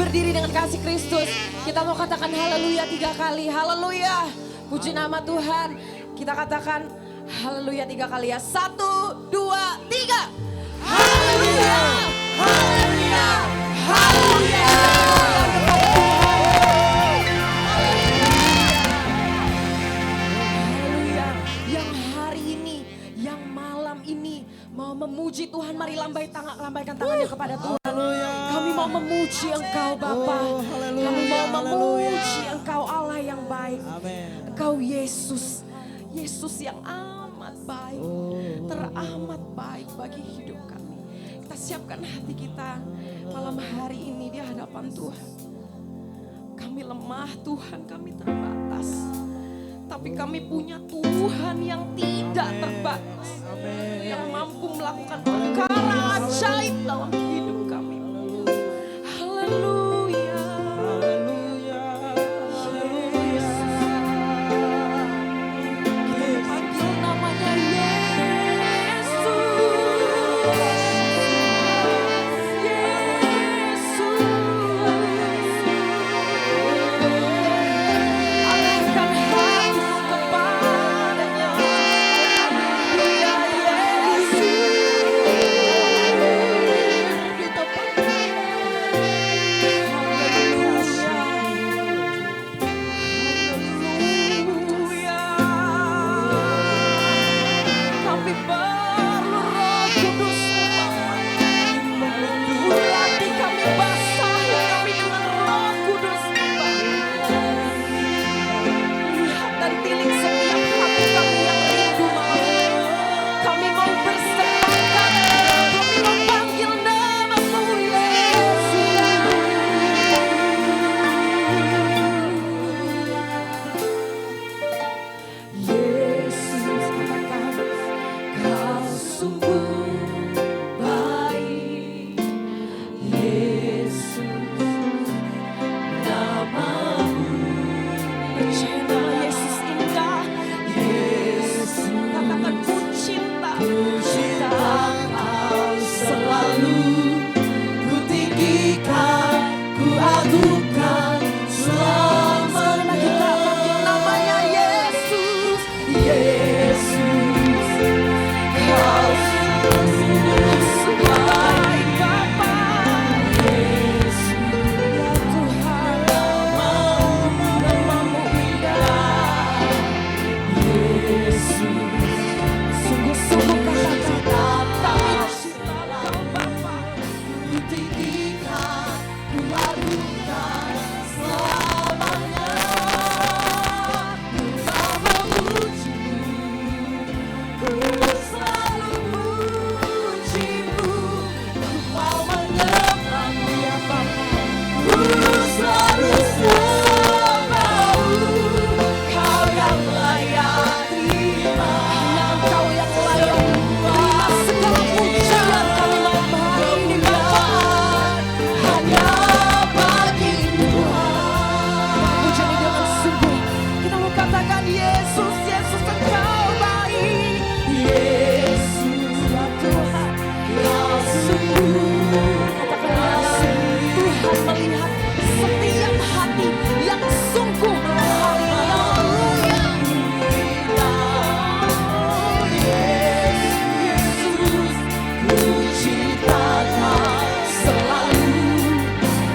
berdiri dengan kasih Kristus. Kita mau katakan haleluya 3 kali. Haleluya. Puji nama Tuhan. Kita katakan haleluya 3 kali ya. 1, 2, 3. Haleluya. Haleluya. Haleluya. Haleluya. Yang hari ini, yang malam ini mau memuji Tuhan, mari lambaikan tangannya kepada Tuhan. Kami mau memuji Engkau Bapa. Kami mau memuji Engkau Allah yang baik. Engkau Yesus. Yesus yang amat baik. Teramat baik bagi hidup kami. Kita siapkan hati kita malam hari ini di hadapan Tuhan. Kami lemah Tuhan, kami terbatas. Tapi kami punya Tuhan yang tidak terbatas. Yang mampu melakukan perkara ajaib dalam hidup kami. Haleluya. Kita panggil namanya Yesus. Yesus. Arahkan hatimu kepadanya. Dia Yesus. Kita panggil. Haleluya. Kami perlu Roh Kudus-Mu Bapa. Urapi kami, basahi kami dengan Roh Kudus-Mu Bapa. Lihat dan tilik setiap hati kami yang rindu malam ini. Kami mau bersepakat, kami memanggil nama-Mu Yesus, katakan Kau sungguh baik. Yesus, nama-Mu. Percaya nama Yesus indah. Yesus, katakan ku cinta. Kau selalu ku tinggikan, ku agungkan selama. Kita panggil namanya Yesus. Yesus, Kau sungguh baik Bapa. Yesus, ya Tuhan, nama-Mu indah. Yesus, sungguh-sungguh kata-kata kami cinta Kau Bapa. Ku tinggikan, ku agungkan selamanya. Ku mau memuji-Mu, ku selalu puji-Mu. Ku mau menyembah-Mu ya Bapa. Ku selalu sembah-Mu. Kau yang layak terima. Kau yang layak terima segala pujian kami malam hari ini Bapa. Hanya bagi Tuhan. Pujian dengan sungguh. Kita mau katakan Yesus, Yesus Engkau baik. Yesus ya Tuhan, Kau sungguh. Katakan Yesus, Tuhan melihat setiap hati yang sungguh malam hari ini. Yesus, ku cintakan selalu,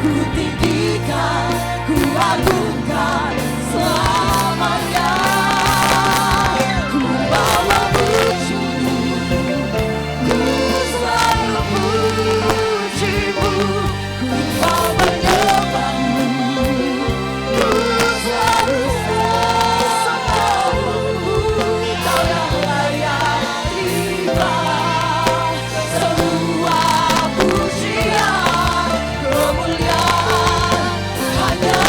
ku tinggikan, ku agungkan selamanya. Ku mau memuji-Mu, ku selalu puji-Mu. Ku mau menyembah-Mu, ku selalu sembah-Mu. Kau yang layak terima semua pujian, kemuliaan hanya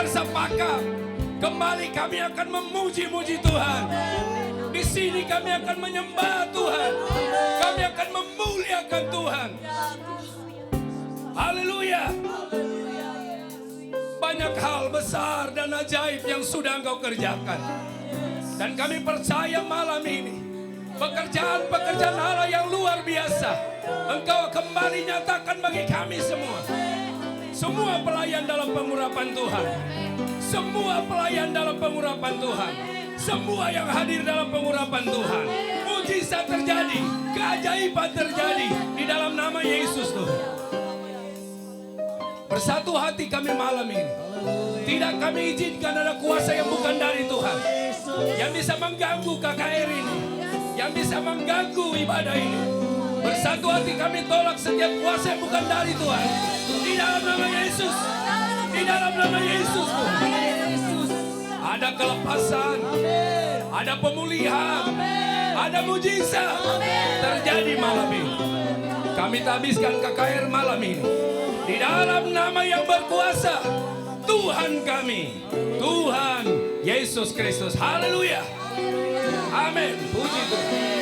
bersepakat. Kembali kami akan memuji-muji Tuhan. Di sini kami akan menyembah Tuhan. Kami akan memuliakan Tuhan. Haleluya. Banyak hal besar dan ajaib yang sudah Engkau kerjakan. Dan kami percaya malam ini pekerjaan-pekerjaan Allah yang luar biasa Engkau kembali nyatakan bagi kami semua. Semua pelayan dalam pengurapan Tuhan. Semua pelayan dalam pengurapan Tuhan. Semua yang hadir dalam pengurapan Tuhan. Mujizat terjadi, keajaiban terjadi di dalam nama Yesus Tuhan. Bersatu hati kami malam ini. Tidak kami izinkan ada kuasa yang bukan dari Tuhan, yang bisa mengganggu KKR ini, yang bisa mengganggu ibadah ini. Bersatu hati kami tolak setiap kuasa yang bukan dari Tuhan. Di dalam nama Yesus. Di dalam nama Yesus Tuhan. Ada kelepasan, ada pemulihan, ada mujizat terjadi malam ini. Kami tabiskan KKR malam ini di dalam nama yang berkuasa, Tuhan kami, Tuhan Yesus Kristus. Haleluya. Amin. Puji Tuhan.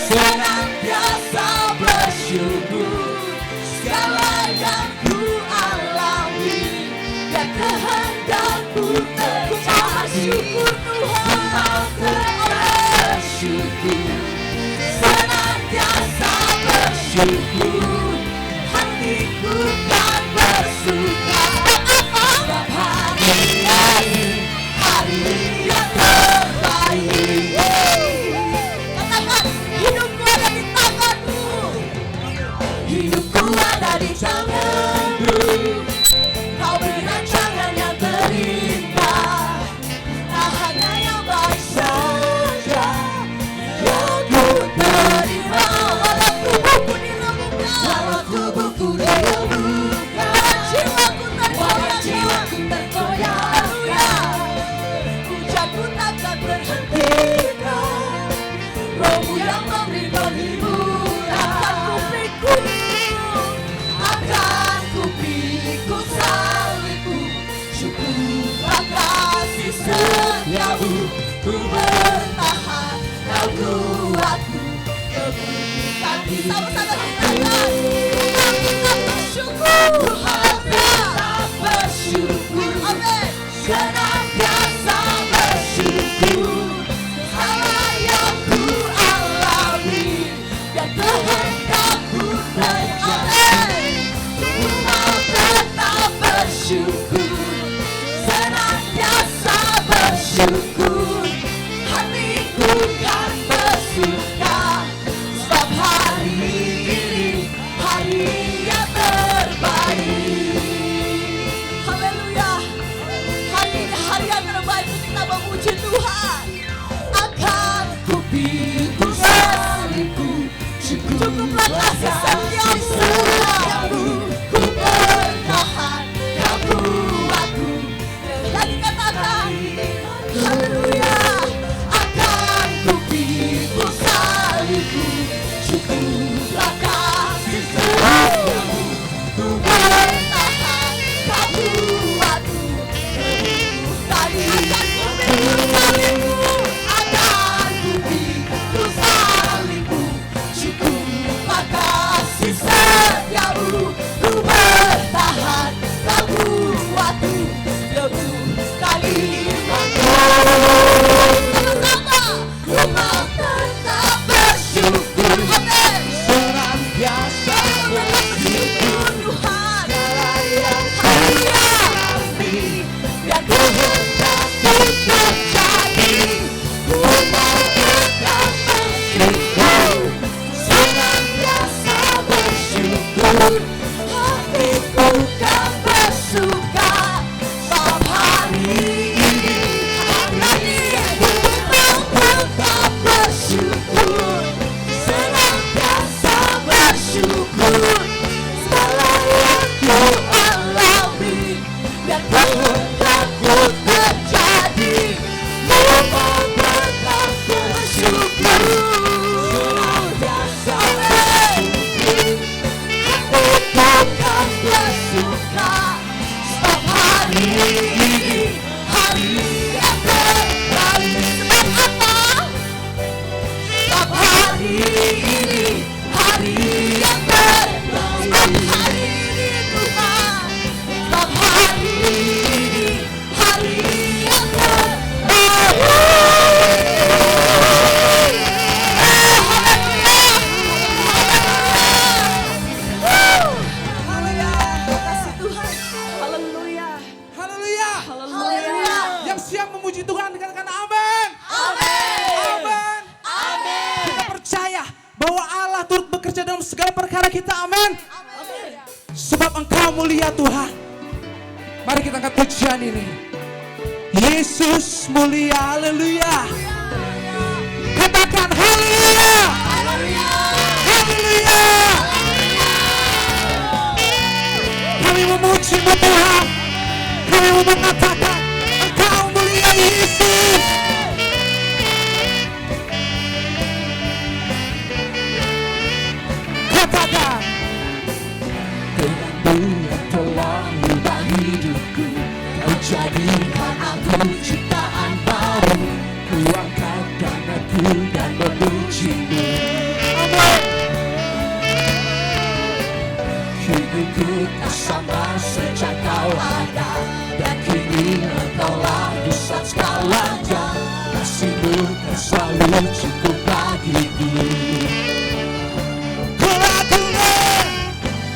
Senantiasa bersyukur segala yang ku alami dan kehendakku tercapai. Syukur Tuhan, bersyukur senantiasa bersyukur, hatiku kan bersuka setiap hari yang terbaik. Hidupku ada di tanganmu, kau beri rancangan yang terindah, tak hanya yang baik saja yang ku terima. Walau tubuhku dilumpuhkan, walau tubuhku dilumpuhkan, jiwaku tergoyang, pujaku takkan berhentikan, Rohmu yang memberi penghiburan. Akan ku pikul salibku, syukurlah kasih setiamu, ku bertahan, kau kuatku, teguhkan di sama-sama kita. Bersyukur, Tuhan tetap bersyukur, amin. Senantiasa bersyukur, segala yang ku alami dan kehendakku tercapai. Ku mau tetap bersyukur, senantiasa bersyukur, hatiku kan bersuka setiap hari ini, hari yang terbaik. Haleluya. Hari ini hari yang terbaik, kita memuji Tuhan. Akan ku pikul salibku, cukuplah kasih setiamu. setiamu ku bertahan, kau buatku. Lagi katakan, haleluya, akan ku pikul salibku, cukuplah kasih setiamu, ku bertahan, kau buatku. Tadi akan ku pikul salibku, akan ku pikul salibku, cukuplah kasih setiamu, ku bertahan, kau buatku. Lebih kali sama-sama, ku mau tetap bersyukur, amin. Senantiasa bersyukur Tuhan, yang alami dan kehendakmu terjadi. Ku mau tetap bersyukur, senantiasa bersyukur, hatiku kan bersuka. Sebab hari ini ku mau tetap bersyukur, senantiasa bersyukur. Segala yang ku alami dan kehendakmu terjadi, ku mau tetap bersyukur, senantiasa bersyukur, hatiku kan bersuka. Sebab hari ini hari yang terbaik. Sebab apa? Sebab hari ini hari yang terbaik. Sebab hari ini Tuhan. Sebab hari ini hari yang terbaik. Haleluya. Kasih Tuhan. Haleluya. Haleluya. Haleluya. Yang siap memuji Tuhan dikatakan amin. Amin. Amin. Amin. Kita percaya bahwa Allah turut bekerja dalam segala perkara kita. Amin. Sebab Engkau mulia Tuhan. Mari kita angkat pujian ini. Yesus mulia. Haleluya. Katakan haleluya. Haleluya. Haleluya. Kami memuji-Mu Tuhan. Kami mau mengatakan Engkau mulia Yesus. Katakan Dengan yang telah mengubah hidupku, Kau jadikan aku ciptaan baru. Ku angkat tanganku dan memuji-Mu. Hidupku tak sama sejak Kau ada, dan kini Engkaulah pusat segalanya. Kasih-Mu kan selalu cukup bagiku.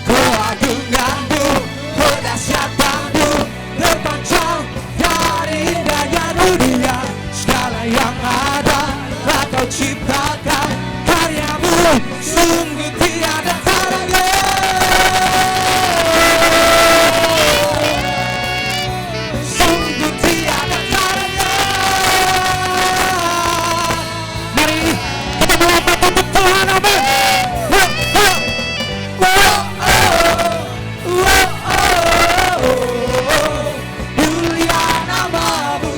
keagungan-Mu, kedahsyatan-Mu terpancar dari indahnya dunia. Segala yang ada telah Kau ciptakan, karya-Mu sungguh tiada tandingan. Sungguh tiada tandingan. Mari kita melompat untuk Tuhan, amin. Mulia nama-Mu,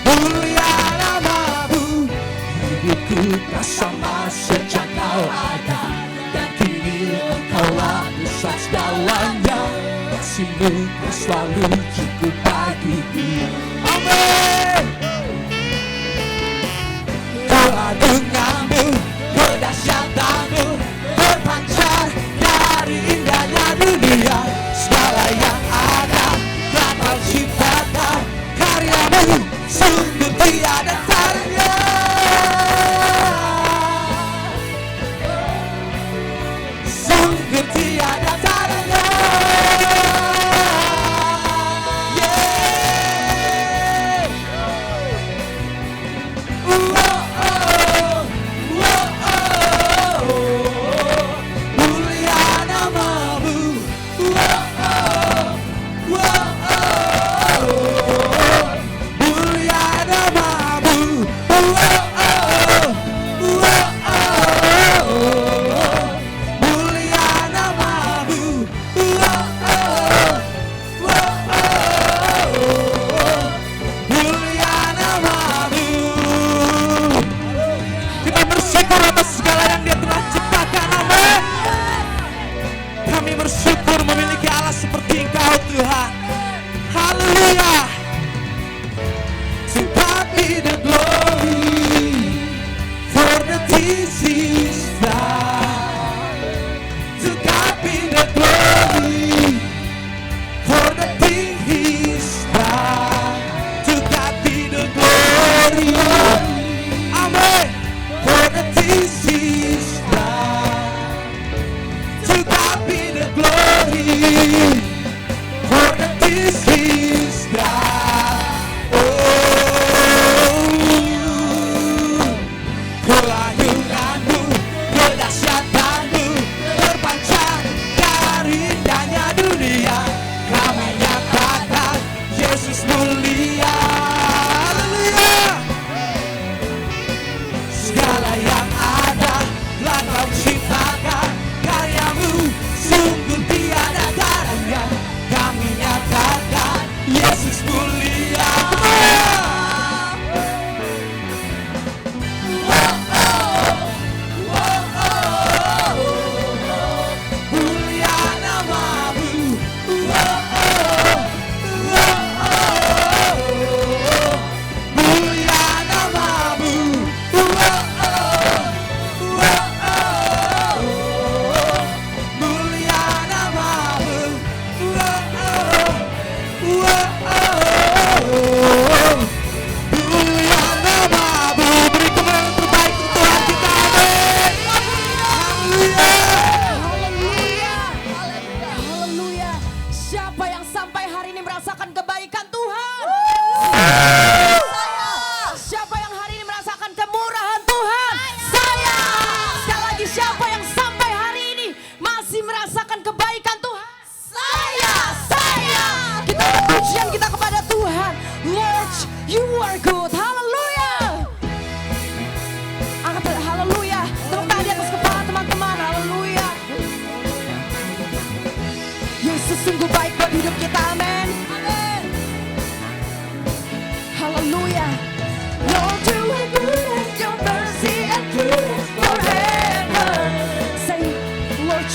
mulia nama-Mu. Hidupku tak sama sejak Kau ada, dan kini Engkaulah pusat segalanya. Kasih-Mu kan selalu cukup bagiku. Amin. Keagungan-Mu, kedahsyatan-Mu terpancar dari indahnya dunia. Segala yang ada telah Kau ciptakan, karya-Mu sungguh tiada tandingan. Sungguh tiada tandingan. Yeah.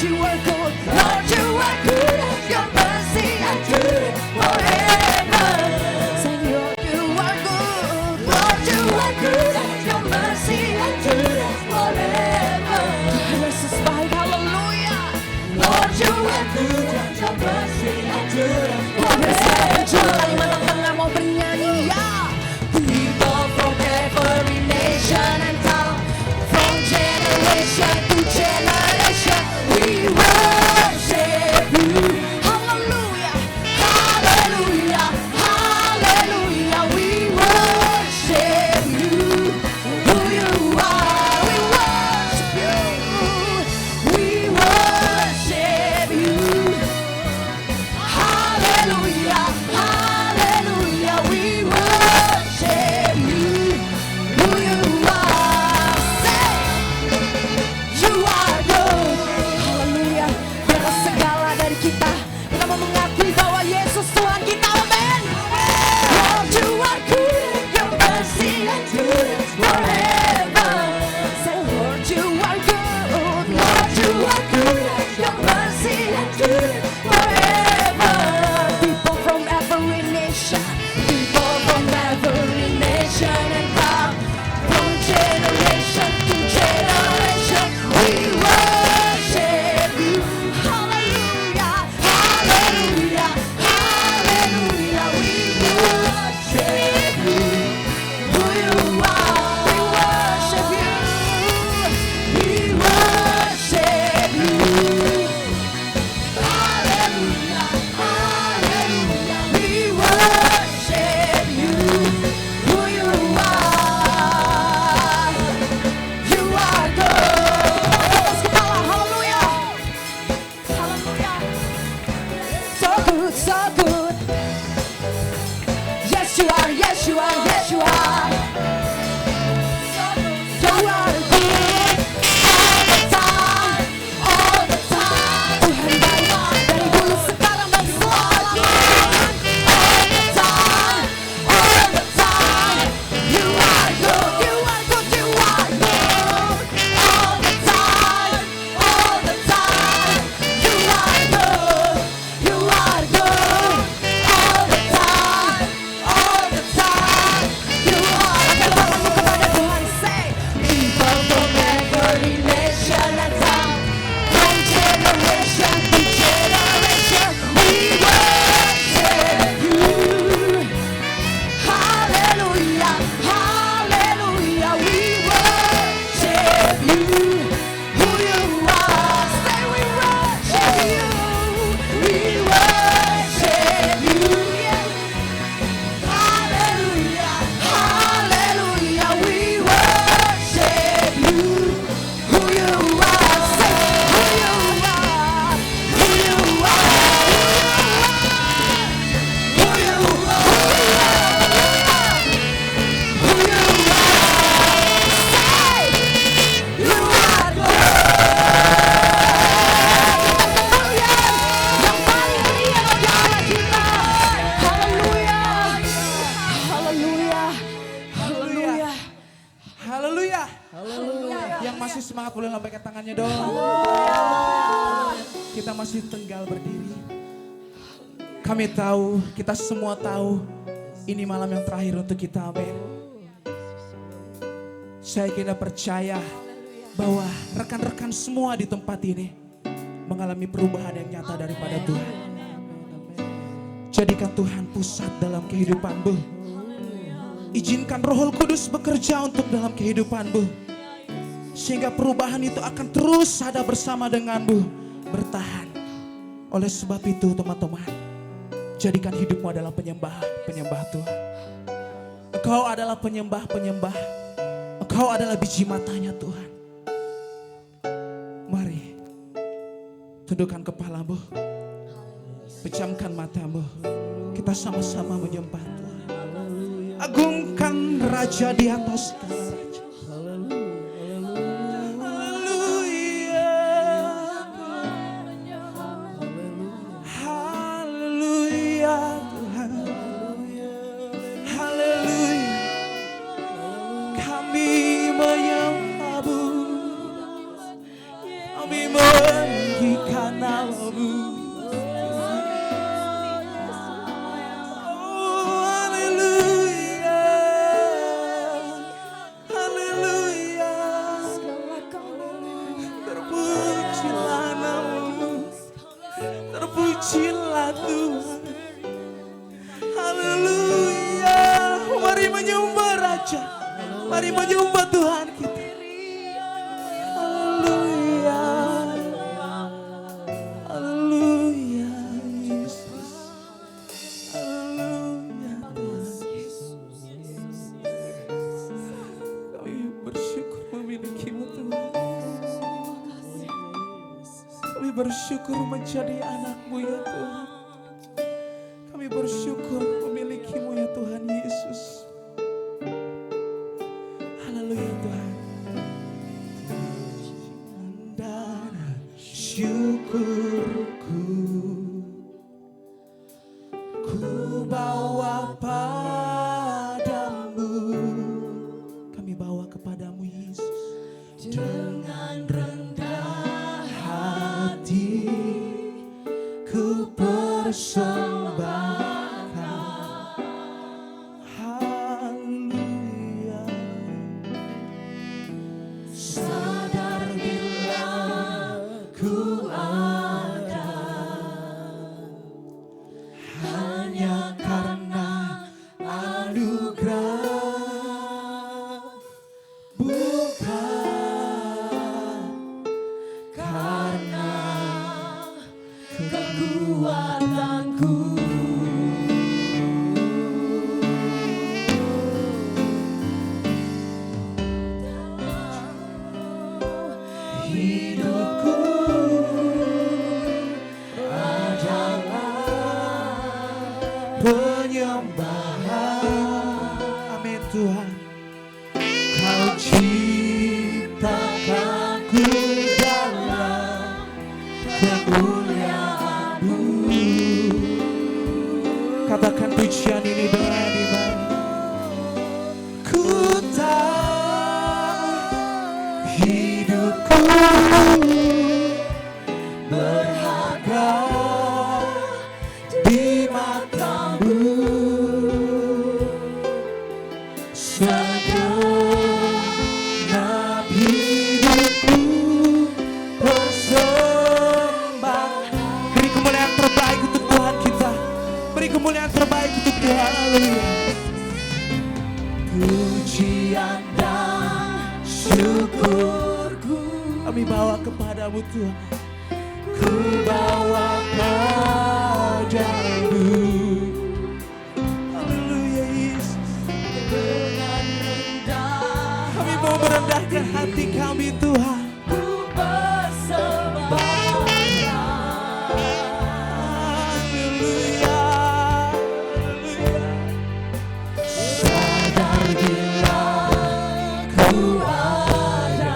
you are good. Lord, you are good. Your mercy endures forever. Say, Lord, you are good. Lord, you are good. Your mercy endures forever. Yesus baik, haleluya. Lord, you are good. Your mercy endures forever. Kalimantan Tengah mau bernyanyi ya. People from every nation and tongue, from generation to generation, we worship you. Hallelujah, hallelujah, hallelujah. We worship you. Who you are, we worship you. We worship you. Hallelujah, hallelujah. We worship you. Who you are, say, you are good. Haleluya. Di atas segala dari kita mau mengakui bahwa Yesus Tuhan kita. Amen. Lord, you are good. Your mercy endures forever. Say, Lord, you are good. Lord, you are good. Your mercy endures forever. People from every nation, people from every nation and tongue, from generation to generation, we worship you. Hallelujah, hallelujah, hallelujah. We worship you. Who you are, we worship you. We worship you. Hallelujah, hallelujah. We worship you. Who you are. You are good. Atas kepala, haleluya. Haleluya. So good, so good. Yes you are, yes you are, yes you are. You are good all the time, all the time. Tuhan baik dari dulu, sekarang dan selamanya. All the time, all the time. You are good, you are good, you are good. All the time, all the time. You are good, you are good. All the time, all the time. You are. Angkat tanganmu kepada Tuhan, say, people from every nation and tongue, from generation to generation, we worship you. Hallelujah, hallelujah, we worship you. Who you are, say, we worship you. We worship you. Hallelujah, hallelujah, we worship you. Who you are, say, who you are, who you are, who you are, who you are, say, you are good. Yang paling mulia bagi Allah kita. Haleluya, haleluya, haleluya. Haleluya. Yang masih semangat boleh lambaikan tangannya dong. Kita masih tinggal berdiri. Kami tahu, kita semua tahu ini malam yang terakhir untuk kita, amin. Saya kira percaya bahwa rekan-rekan semua di tempat ini mengalami perubahan yang nyata daripada Tuhan. Jadikan Tuhan pusat dalam kehidupanmu. Izinkan Roh Kudus bekerja untuk dalam kehidupanmu. Sehingga perubahan itu akan terus ada bersama denganmu, bertahan. Oleh sebab itu teman-teman, jadikan hidupmu adalah penyembah Tuhan. Engkau adalah penyembah. Engkau adalah biji matanya Tuhan. Mari, tundukkan kepalamu, pejamkan matamu. Kita sama-sama menyembah Tuhan. Agungkan Raja di atas segala raja. Haleluya Tuhan. Haleluya. Kami menyembah-Mu. Kami meninggikan Terpujilah Tuhan. Haleluya. Mari menyembah Raja. Mari menyembah Tuhan kita. Haleluya. Haleluya Yesus. Haleluya Tuhan. Kami bersyukur memilikimu Tuhan. Kami bersyukur menjadi anak-Mu ya Tuhan. Kami bersyukur memilikimu ya Tuhan Yesus. Haleluya Tuhan. Dan syukurku ku bawa padamu. Kami bawa kepadamu Yesus. Dengan rendah hati ku persembahkan. Haleluya. Sadar bila ku ada hanya karena anugerah, bukan karena kekuatanku. Hidupku adalah penyembahan. Amin Tuhan. Kau ciptakanku dalam kemuliaan-Mu. Katakan pujian ini dengan iman. Ku tahu hidupku berharga di mata-Mu. Segenap hidupku persembahkan. Beri kemuliaan terbaik untuk Tuhan kita. Beri kemuliaan terbaik untuk Tuhan. Haleluya. Pujian dan syukurku kami bawa kepadamu Tuhan. Ku bawa padamu. Haleluya Yesus. Dengan rendah kami mau merendahkan hati kami Tuhan. Ku persembahkan. Haleluya. Haleluya. Sadar bila ku ada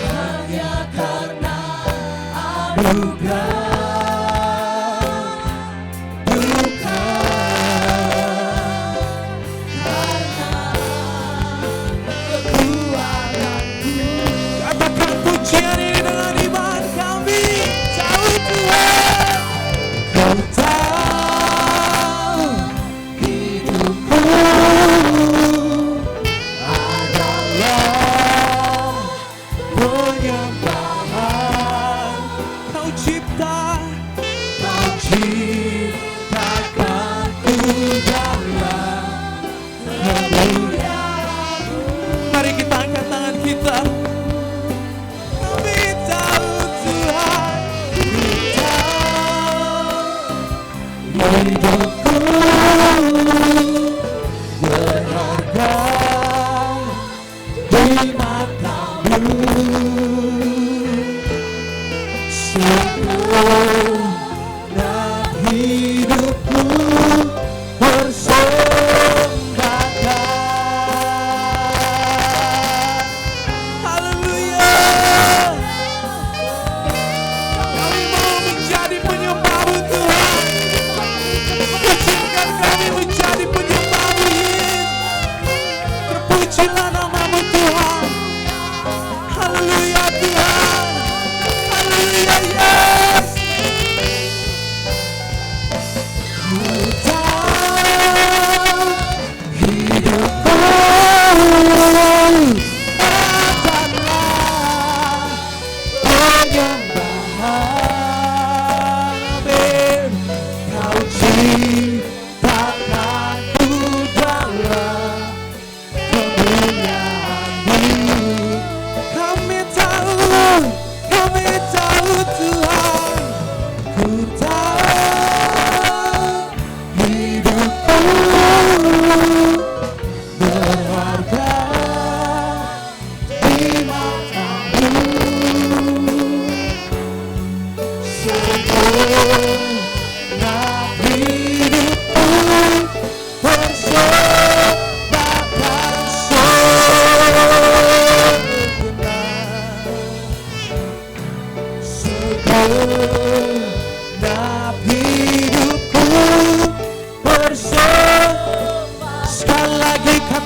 hanya karena anugerah, bukan karena kekuatanku. Katakan pujian ini dengan iman. Kami tahu Tuhan. Kau tahu hidupku adalah penyembahan. Kau ciptakanku dalam kemuliaan-Mu. Mari kita angkat tangan kita. Kami tahu Tuhan. Hidupku berharga di mata-Mu. Segenap hidupku persembahkan. Haleluya. Kami mau menjadi penyembah-Mu Tuhan. Izinkan kami menjadi penyembah-Mu Yesus. Terpujilah nama-Mu Tuhan. Haleluya Tuhan. Haleluya.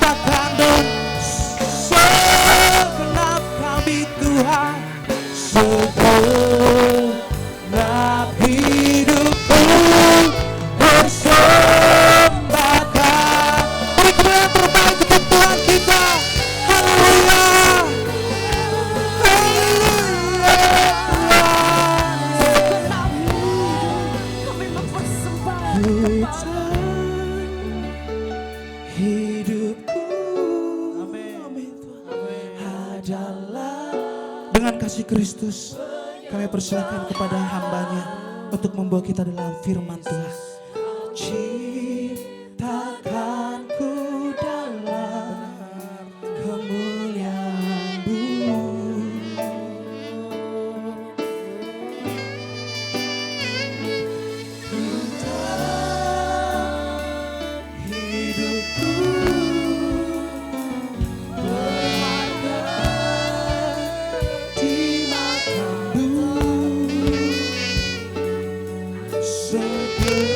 persembahkan dong segenap kami Tuhan, segenap hidupku persembahkan. Beri kemuliaan terbaik untuk Tuhan kita. Haleluya. Segenap hidup kami mempersembahkan Bapa. Hidupku adalah dengan kasih Kristus. Kami persilakan kepada hambanya untuk membawa kita dalam firman Tuhan. Ciptakanku dalam kemuliaan-Mu. Hidupku berharga di mata-Mu, segenap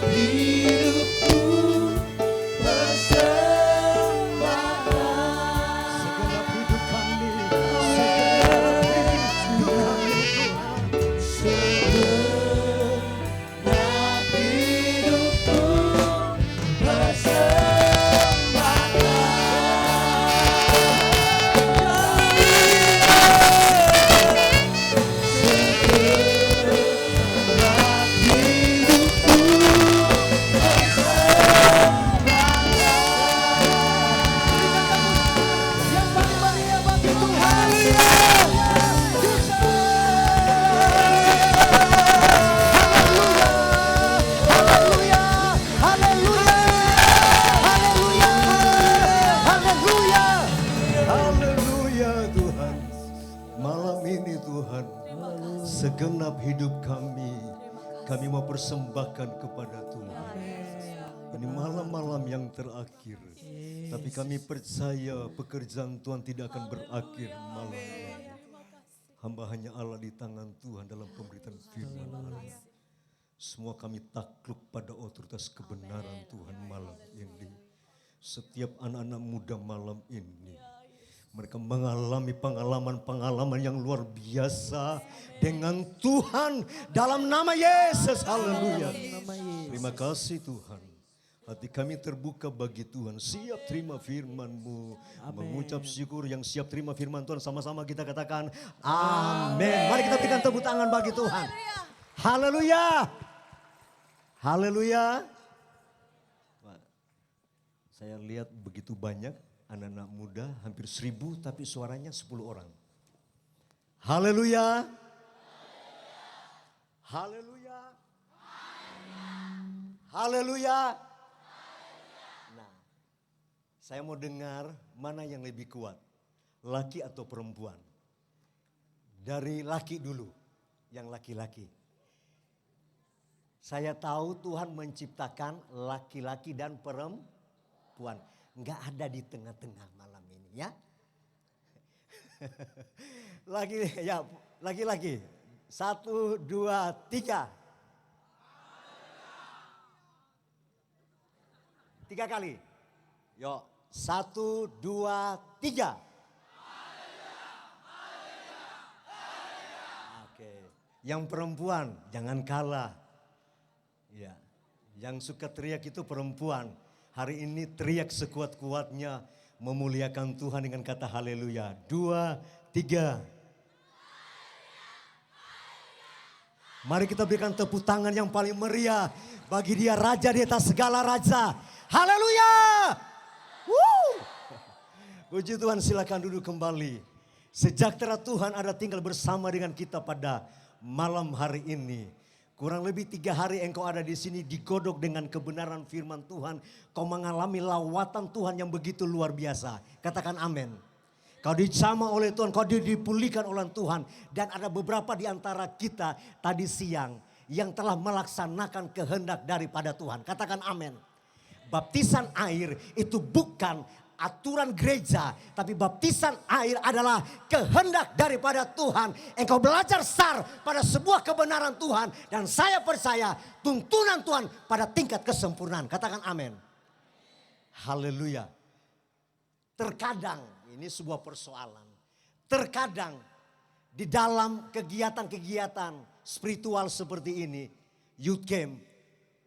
hidupku persembahkan. Segenap hidup kami, segenap hidup kami Tuhan, segenap hidupku Haleluya Tuhan. Malam ini Tuhan, segenap hidup kami mau persembahkan kepada Tuhan. Ini malam-malam yang terakhir. Tapi kami percaya pekerjaan Tuhan tidak akan berakhir malam ini. Hamba hanya Allah di tangan Tuhan dalam pemberitaan firman Allah. Semua kami takluk pada otoritas kebenaran Tuhan malam ini. Setiap anak-anak muda malam ini, mereka mengalami pengalaman-pengalaman yang luar biasa dengan Tuhan dalam nama Yesus. Haleluya. Terima kasih Tuhan. Hati kami terbuka bagi Tuhan. Siap terima firman-Mu. Mengucap syukur yang siap terima firman Tuhan. Sama-sama kita katakan amin. Mari kita berikan tepuk tangan bagi Tuhan. Haleluya. Haleluya. Saya lihat begitu banyak anak-anak muda, hampir 1000 tapi suaranya 10 orang. Haleluya. Haleluya. Haleluya. Nah, saya mau dengar mana yang lebih kuat, laki atau perempuan. Dari laki dulu, yang laki-laki. Saya tahu Tuhan menciptakan laki-laki dan perempuan. Enggak ada di tengah-tengah malam ini ya. Laki-laki. 1, 2, 3. 3 kali. Yuk, 1, 2, 3. Oke. Yang perempuan jangan kalah. Ya. Yang suka teriak itu perempuan. Hari ini teriak sekuat-kuatnya memuliakan Tuhan dengan kata haleluya. 2, 3. Mari kita berikan tepuk tangan yang paling meriah bagi Dia raja di atas segala raja. Haleluya. Puji Tuhan, silakan duduk kembali. Sejahtera Tuhan ada tinggal bersama dengan kita pada malam hari ini. Kurang lebih 3 hari engkau ada di sini digodok dengan kebenaran firman Tuhan. Kau mengalami lawatan Tuhan yang begitu luar biasa. Katakan amin. Kau dijamah oleh Tuhan, kau dipulihkan oleh Tuhan. Dan ada beberapa di antara kita tadi siang yang telah melaksanakan kehendak daripada Tuhan. Katakan amin. Baptisan air itu bukan aturan gereja, tapi baptisan air adalah kehendak daripada Tuhan. Engkau belajar sar pada sebuah kebenaran Tuhan, dan saya percaya tuntunan Tuhan pada tingkat kesempurnaan. Katakan amin. Haleluya. Terkadang ini sebuah persoalan. Terkadang di dalam kegiatan-kegiatan spiritual seperti ini, youth camp,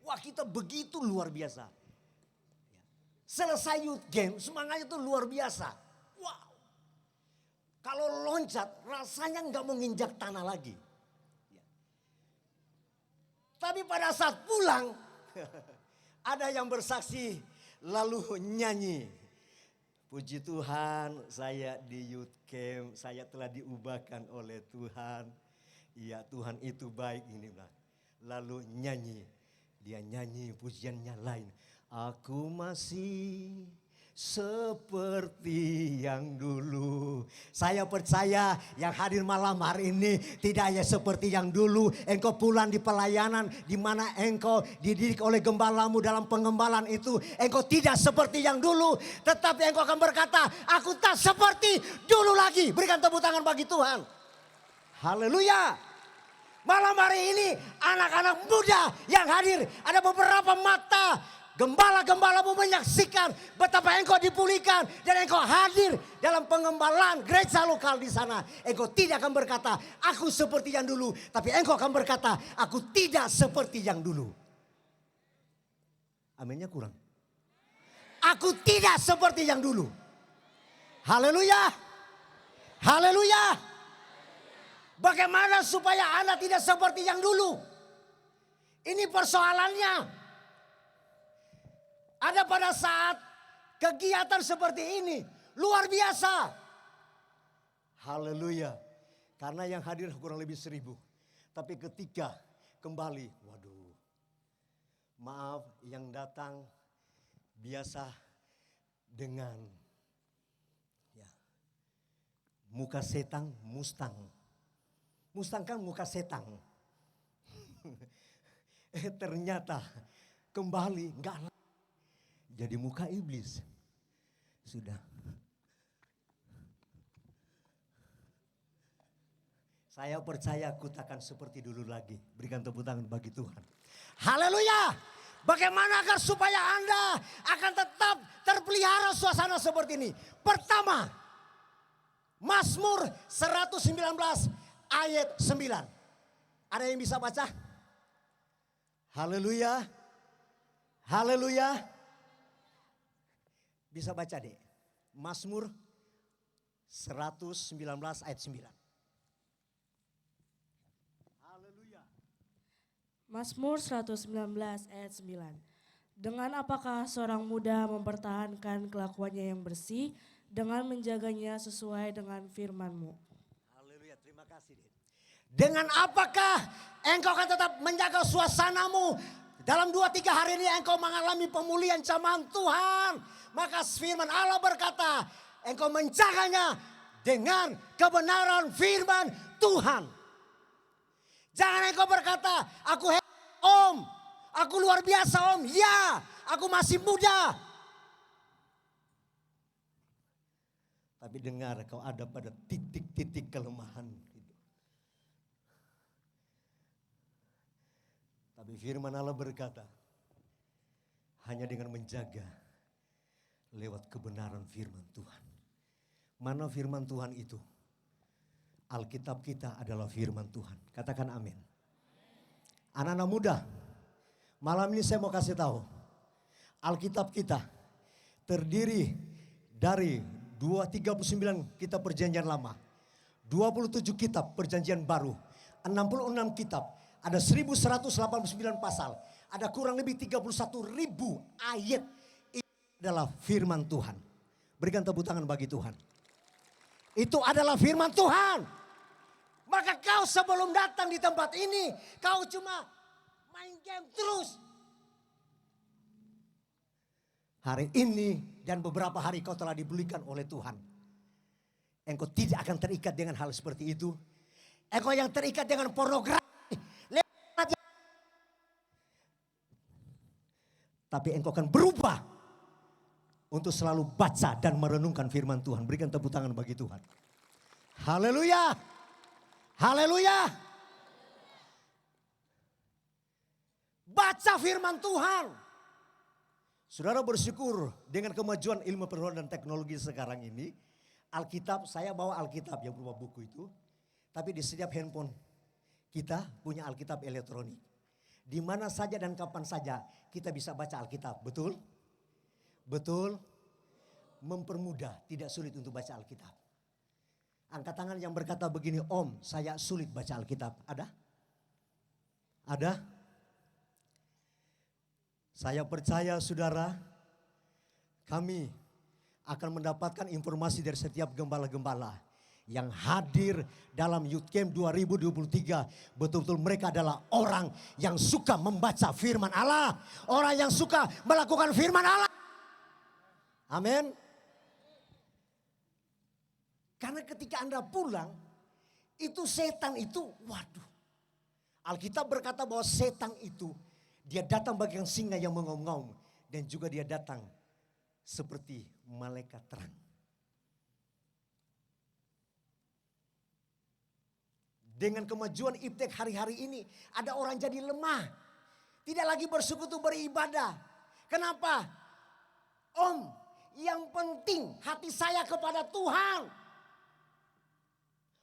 wah kita begitu luar biasa. Selesai youth camp, semangatnya itu luar biasa. Wow. Kalau loncat, rasanya nggak mau nginjak tanah lagi. Tapi pada saat pulang, ada yang bersaksi lalu nyanyi. Puji Tuhan, saya di youth camp, saya telah diubahkan oleh Tuhan. Iya, Tuhan itu baik ini. Lalu nyanyi, dia nyanyi pujiannya lain. Aku masih seperti yang dulu. Saya percaya yang hadir malam hari ini tidak hanya seperti yang dulu. Engkau pulang di pelayanan di mana engkau dididik oleh gembalamu dalam pengembalaan itu. Engkau tidak seperti yang dulu. Tetapi engkau akan berkata, aku tak seperti dulu lagi. Berikan tepuk tangan bagi Tuhan. Haleluya. Malam hari ini anak-anak muda yang hadir. Ada beberapa mata gembala-gembalamu menyaksikan betapa engkau dipulihkan dan engkau hadir dalam pengembalaan gereja lokal di sana. Engkau tidak akan berkata, aku seperti yang dulu. Tapi engkau akan berkata, aku tidak seperti yang dulu. Aminnya kurang. Aku tidak seperti yang dulu. Haleluya. Haleluya. Bagaimana supaya Anda tidak seperti yang dulu? Ini persoalannya. Ada pada saat kegiatan seperti ini luar biasa. Haleluya. Karena yang hadir kurang lebih 1.000. Tapi ketika kembali, waduh. Maaf yang datang biasa dengan ya, muka setang Mustang. Mustang kan muka setang. Ternyata kembali enggak. Jadi muka iblis. Sudah. Saya percaya aku takkan seperti dulu lagi. Berikan tepuk tangan bagi Tuhan. Haleluya. Bagaimana agar supaya Anda akan tetap terpelihara suasana seperti ini. Pertama, Mazmur 119 ayat 9. Ada yang bisa baca? Haleluya. Haleluya. Bisa baca deh. Mazmur 119 ayat 9. Haleluya. Mazmur 119 ayat 9. Dengan apakah seorang muda mempertahankan kelakuannya yang bersih dengan menjaganya sesuai dengan firman-Mu. Haleluya, terima kasih. Dengan apakah engkau akan tetap menjaga suasanamu? Dalam 2-3 hari ini engkau mengalami pemulihan zaman Tuhan. Maka firman Allah berkata, engkau menjaganya dengan kebenaran firman Tuhan. Jangan engkau berkata, aku hebat om, aku luar biasa om. Ya, aku masih muda. Tapi dengar, kau ada pada titik-titik kelemahan. Tapi firman Allah berkata, hanya dengan menjaga lewat kebenaran firman Tuhan. Mana firman Tuhan itu? Alkitab kita adalah firman Tuhan. Katakan amin. Anak-anak muda, malam ini saya mau kasih tahu. Alkitab kita terdiri dari 39 kitab perjanjian lama. 27 kitab perjanjian baru. 66 kitab. Ada 1189 pasal. Ada kurang lebih 31.000 ayat. Itu adalah firman Tuhan. Berikan tepuk tangan bagi Tuhan. Itu adalah firman Tuhan. Maka kau sebelum datang di tempat ini, kau cuma main game terus. Hari ini dan beberapa hari kau telah dibelikan oleh Tuhan. Engkau tidak akan terikat dengan hal seperti itu. Engkau yang terikat dengan pornografi. Tapi engkau akan berubah untuk selalu baca dan merenungkan firman Tuhan. Berikan tepuk tangan bagi Tuhan. Haleluya. Haleluya. Baca firman Tuhan. Saudara bersyukur dengan kemajuan ilmu pengetahuan dan teknologi sekarang ini. Alkitab, saya bawa Alkitab yang berupa buku itu. Tapi di setiap handphone kita punya Alkitab elektronik. Di mana saja dan kapan saja kita bisa baca Alkitab, betul? Betul? Mempermudah, tidak sulit untuk baca Alkitab. Angkat tangan yang berkata begini, Om, saya sulit baca Alkitab. Ada? Ada? Saya percaya saudara, kami akan mendapatkan informasi dari setiap gembala-gembala yang hadir dalam Youth Camp 2023. Betul-betul mereka adalah orang yang suka membaca firman Allah. Orang yang suka melakukan firman Allah. Amin. Karena ketika Anda pulang, itu setan itu, waduh. Alkitab berkata bahwa setan itu, dia datang bagian singa yang mengaum-ngaum. Dan juga dia datang seperti malaikat terang. Dengan kemajuan iptek hari-hari ini, ada orang jadi lemah. Tidak lagi bersekutu beribadah. Kenapa? Om, yang penting hati saya kepada Tuhan.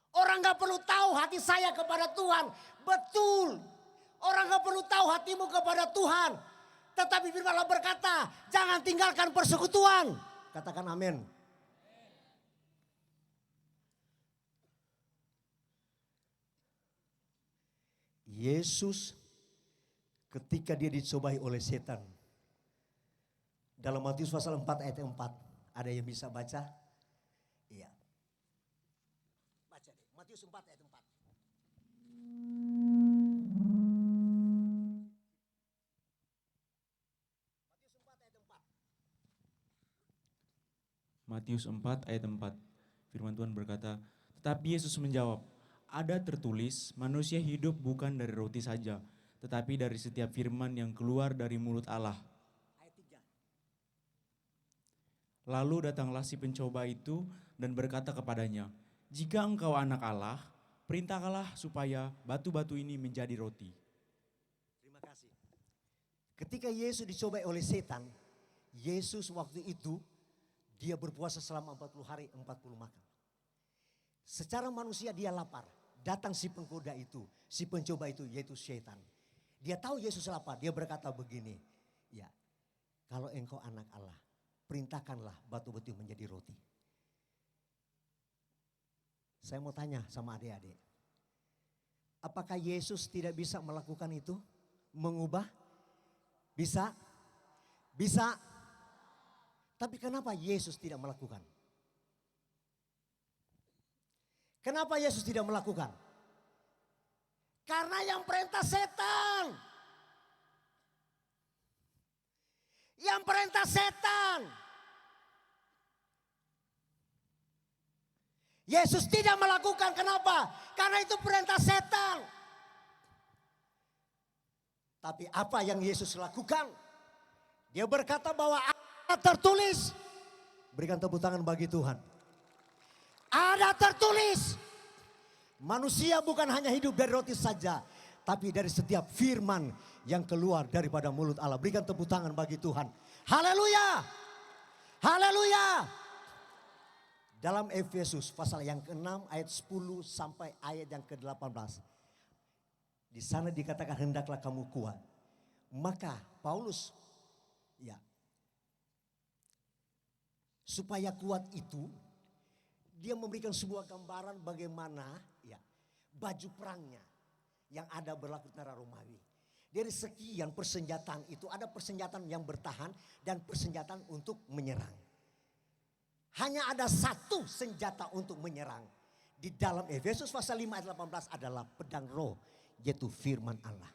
Orang gak perlu tahu hati saya kepada Tuhan. Betul. Orang gak perlu tahu hatimu kepada Tuhan. Tetapi firman Allah berkata, jangan tinggalkan persekutuan. Katakan amin. Yesus ketika dia dicobai oleh setan. Dalam Matius pasal 4 ayat 4. Ada yang bisa baca? Iya. Baca deh. Matius 4 ayat 4. Matius 4 ayat 4. Firman Tuhan berkata, tetapi Yesus menjawab, ada tertulis, manusia hidup bukan dari roti saja, tetapi dari setiap firman yang keluar dari mulut Allah. Ayat 3. Lalu datanglah si pencoba itu dan berkata kepadanya, jika engkau anak Allah, perintahkanlah supaya batu-batu ini menjadi roti. Terima kasih. Ketika Yesus dicobai oleh setan, Yesus waktu itu dia berpuasa selama 40 hari 40 malam. Secara manusia dia lapar. Datang si penggoda itu, si pencoba itu yaitu setan. Dia tahu Yesus lapar, dia berkata begini. Ya, kalau engkau anak Allah, perintahkanlah batu-batu menjadi roti. Saya mau tanya sama adik-adik. Apakah Yesus tidak bisa melakukan itu? Mengubah? Bisa? Bisa? Tapi kenapa Yesus tidak melakukan? Kenapa Yesus tidak melakukan? Karena yang perintah setan. Yang perintah setan. Yesus tidak melakukan, kenapa? Karena itu perintah setan. Tapi apa yang Yesus lakukan? Dia berkata bahwa tertulis. Berikan tepuk tangan bagi Tuhan. Ada tertulis. Manusia bukan hanya hidup dari roti saja, tapi dari setiap firman yang keluar daripada mulut Allah. Berikan tepuk tangan bagi Tuhan. Haleluya. Haleluya. Dalam Efesus pasal yang ke-6 ayat 10 sampai ayat yang ke-18. Di sana dikatakan hendaklah kamu kuat. Maka Paulus supaya kuat itu, dia memberikan sebuah gambaran bagaimana baju perangnya yang ada berlaku tentara Romawi. Dari sekian persenjataan itu ada persenjataan yang bertahan dan persenjataan untuk menyerang. Hanya ada satu senjata untuk menyerang. Di dalam Efesus pasal 5 ayat 18 adalah pedang roh, yaitu firman Allah.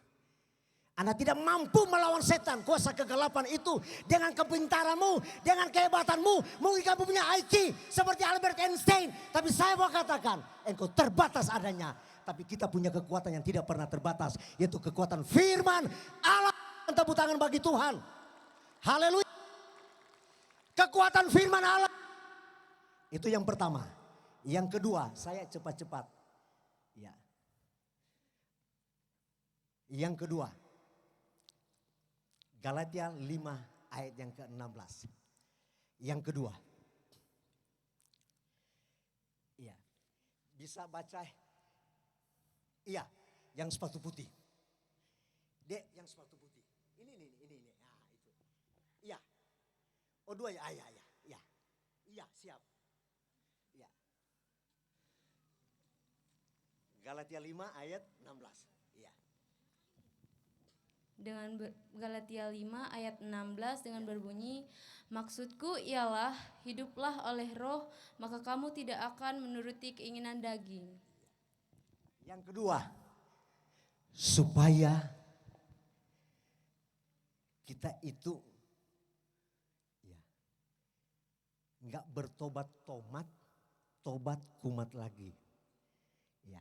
Anda tidak mampu melawan setan, kuasa kegelapan itu dengan kepintaranmu, dengan kehebatanmu. Mungkin kamu punya IQ seperti Albert Einstein. Tapi saya mau katakan, engkau terbatas adanya. Tapi kita punya kekuatan yang tidak pernah terbatas, yaitu kekuatan firman Allah. Tepuk tangan bagi Tuhan. Haleluya. Kekuatan firman Allah. Itu yang pertama. Yang kedua, saya cepat-cepat. Ya. Yang kedua, Galatia 5 ayat yang ke-16. Yang kedua. Iya. Bisa baca? Iya, yang sepatu putih. Dek, yang sepatu putih. Ini. Nah, itu. Iya. Oh, dua ya. Iya. Iya, siap. Iya. Galatia 5 ayat 16. Iya. Galatia 5 ayat 16 dengan berbunyi, maksudku ialah hiduplah oleh roh, maka kamu tidak akan menuruti keinginan daging. Yang kedua, supaya kita itu ya nggak bertobat-tobat, tobat kumat lagi. Ya.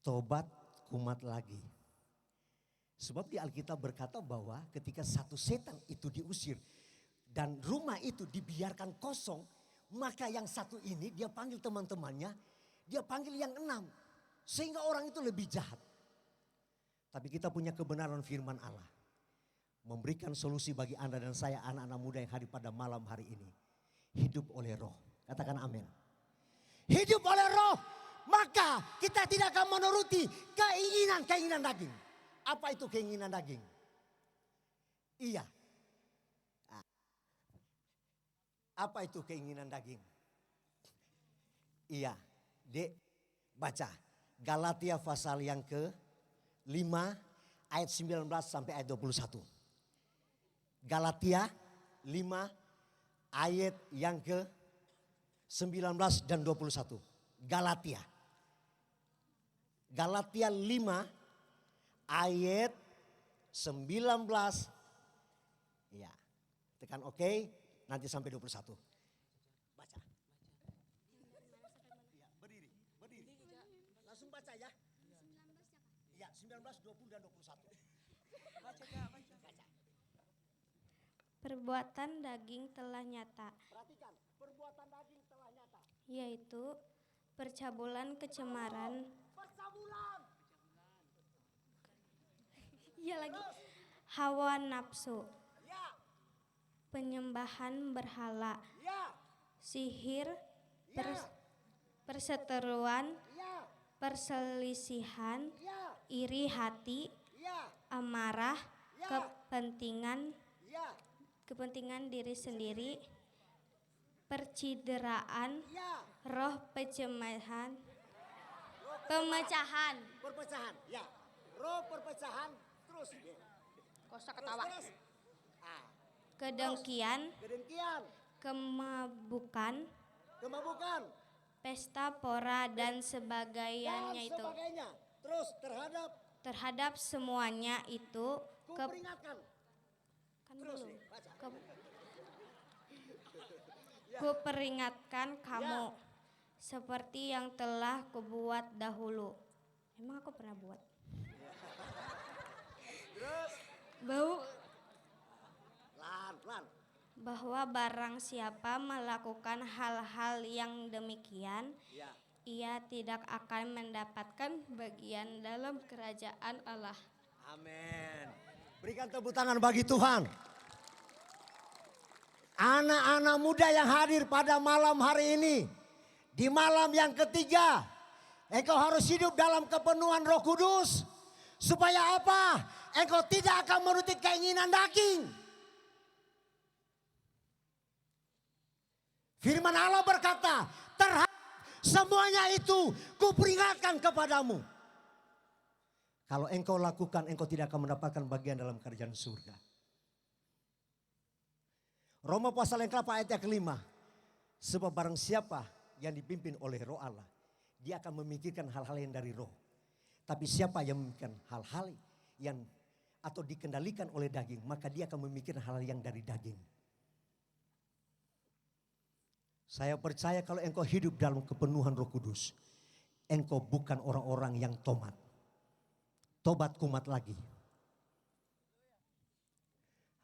Tobat kumat lagi. Sebab di Alkitab berkata bahwa ketika satu setan itu diusir dan rumah itu dibiarkan kosong, maka yang satu ini dia panggil teman-temannya, dia panggil yang 6. Sehingga orang itu lebih jahat. Tapi kita punya kebenaran firman Allah. Memberikan solusi bagi Anda dan saya anak-anak muda yang hadir pada malam hari ini. Hidup oleh roh. Katakan amin. Hidup oleh roh. Maka kita tidak akan menuruti keinginan daging. Apa itu keinginan daging? Iya. Apa itu keinginan daging? Iya. Dek, baca. Galatia pasal yang ke-5 ayat 19 sampai ayat 21. Galatia 5 ayat yang ke-19 dan 21. Galatia 5 ayat 19. Ya. Tekan oke, nanti sampai 21. Baca. Ya, berdiri. Langsung baca ya. Ya, 19, 20 dan 21. Baca. Perbuatan daging telah nyata. Perhatikan, perbuatan daging telah nyata. Yaitu percabulan, kecemaran. Percabulan. Iya lagi. Hawa nafsu. Ya. Penyembahan berhala. Ya. Sihir. Ya. Perseteruan. Ya. Perselisihan. Ya. Iri hati. Ya. Amarah. Ya. Kepentingan diri sendiri. Percideraan. Ya. Roh pemecahan. Perpecahan. Ya. Roh perpecahan. Terus. Kosa Terus. Kedengkian. Kemabukan. Pesta pora dan sebagainya itu. Terus Terhadap semuanya itu kuperingatkan. kan belum. Kuperingatkan kamu seperti yang telah kubuat dahulu. Emang aku pernah buat? Bahwa barang siapa melakukan hal-hal yang demikian, ia tidak akan mendapatkan bagian dalam kerajaan Allah. Amin. Berikan tepuk tangan bagi Tuhan. Anak-anak muda yang hadir pada malam hari ini. Di malam yang ketiga. Engkau harus hidup dalam kepenuhan Roh Kudus. Supaya apa? Engkau tidak akan menuruti keinginan daging. Firman Allah berkata, terhadap semuanya itu kuperingatkan kepadamu. Kalau engkau lakukan, engkau tidak akan mendapatkan bagian dalam kerajaan surga. Roma pasal yang ke-8 ayat yang ke-5. Sebab barang siapa yang dipimpin oleh Roh Allah, dia akan memikirkan hal-hal yang dari roh. Tapi siapa yang memikirkan hal-hal yang atau dikendalikan oleh daging, maka dia akan memikirkan hal yang dari daging. Saya percaya kalau engkau hidup dalam kepenuhan Roh Kudus, engkau bukan orang-orang yang tomat. Tobat kumat lagi.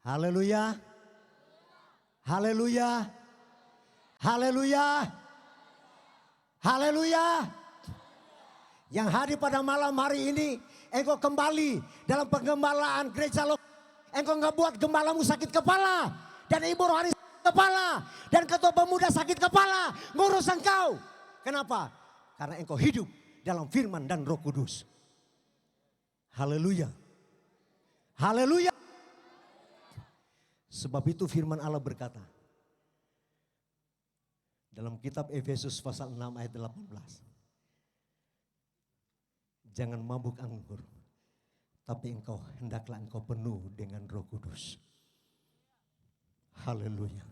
Haleluya. Haleluya. Haleluya. Haleluya. Yang hadir pada malam hari ini, engkau kembali dalam penggembalaan gereja lokal Engkau nggak buat gembalamu sakit kepala. Dan ibu rohani sakit kepala. Dan ketua pemuda sakit kepala. Ngurus engkau. Kenapa? Karena engkau hidup dalam firman dan Roh Kudus. Haleluya. Haleluya. Sebab itu firman Allah berkata. Dalam kitab Efesus pasal 6 ayat 18. Jangan mabuk anggur. Tapi hendaklah engkau penuh dengan Roh Kudus. Haleluya.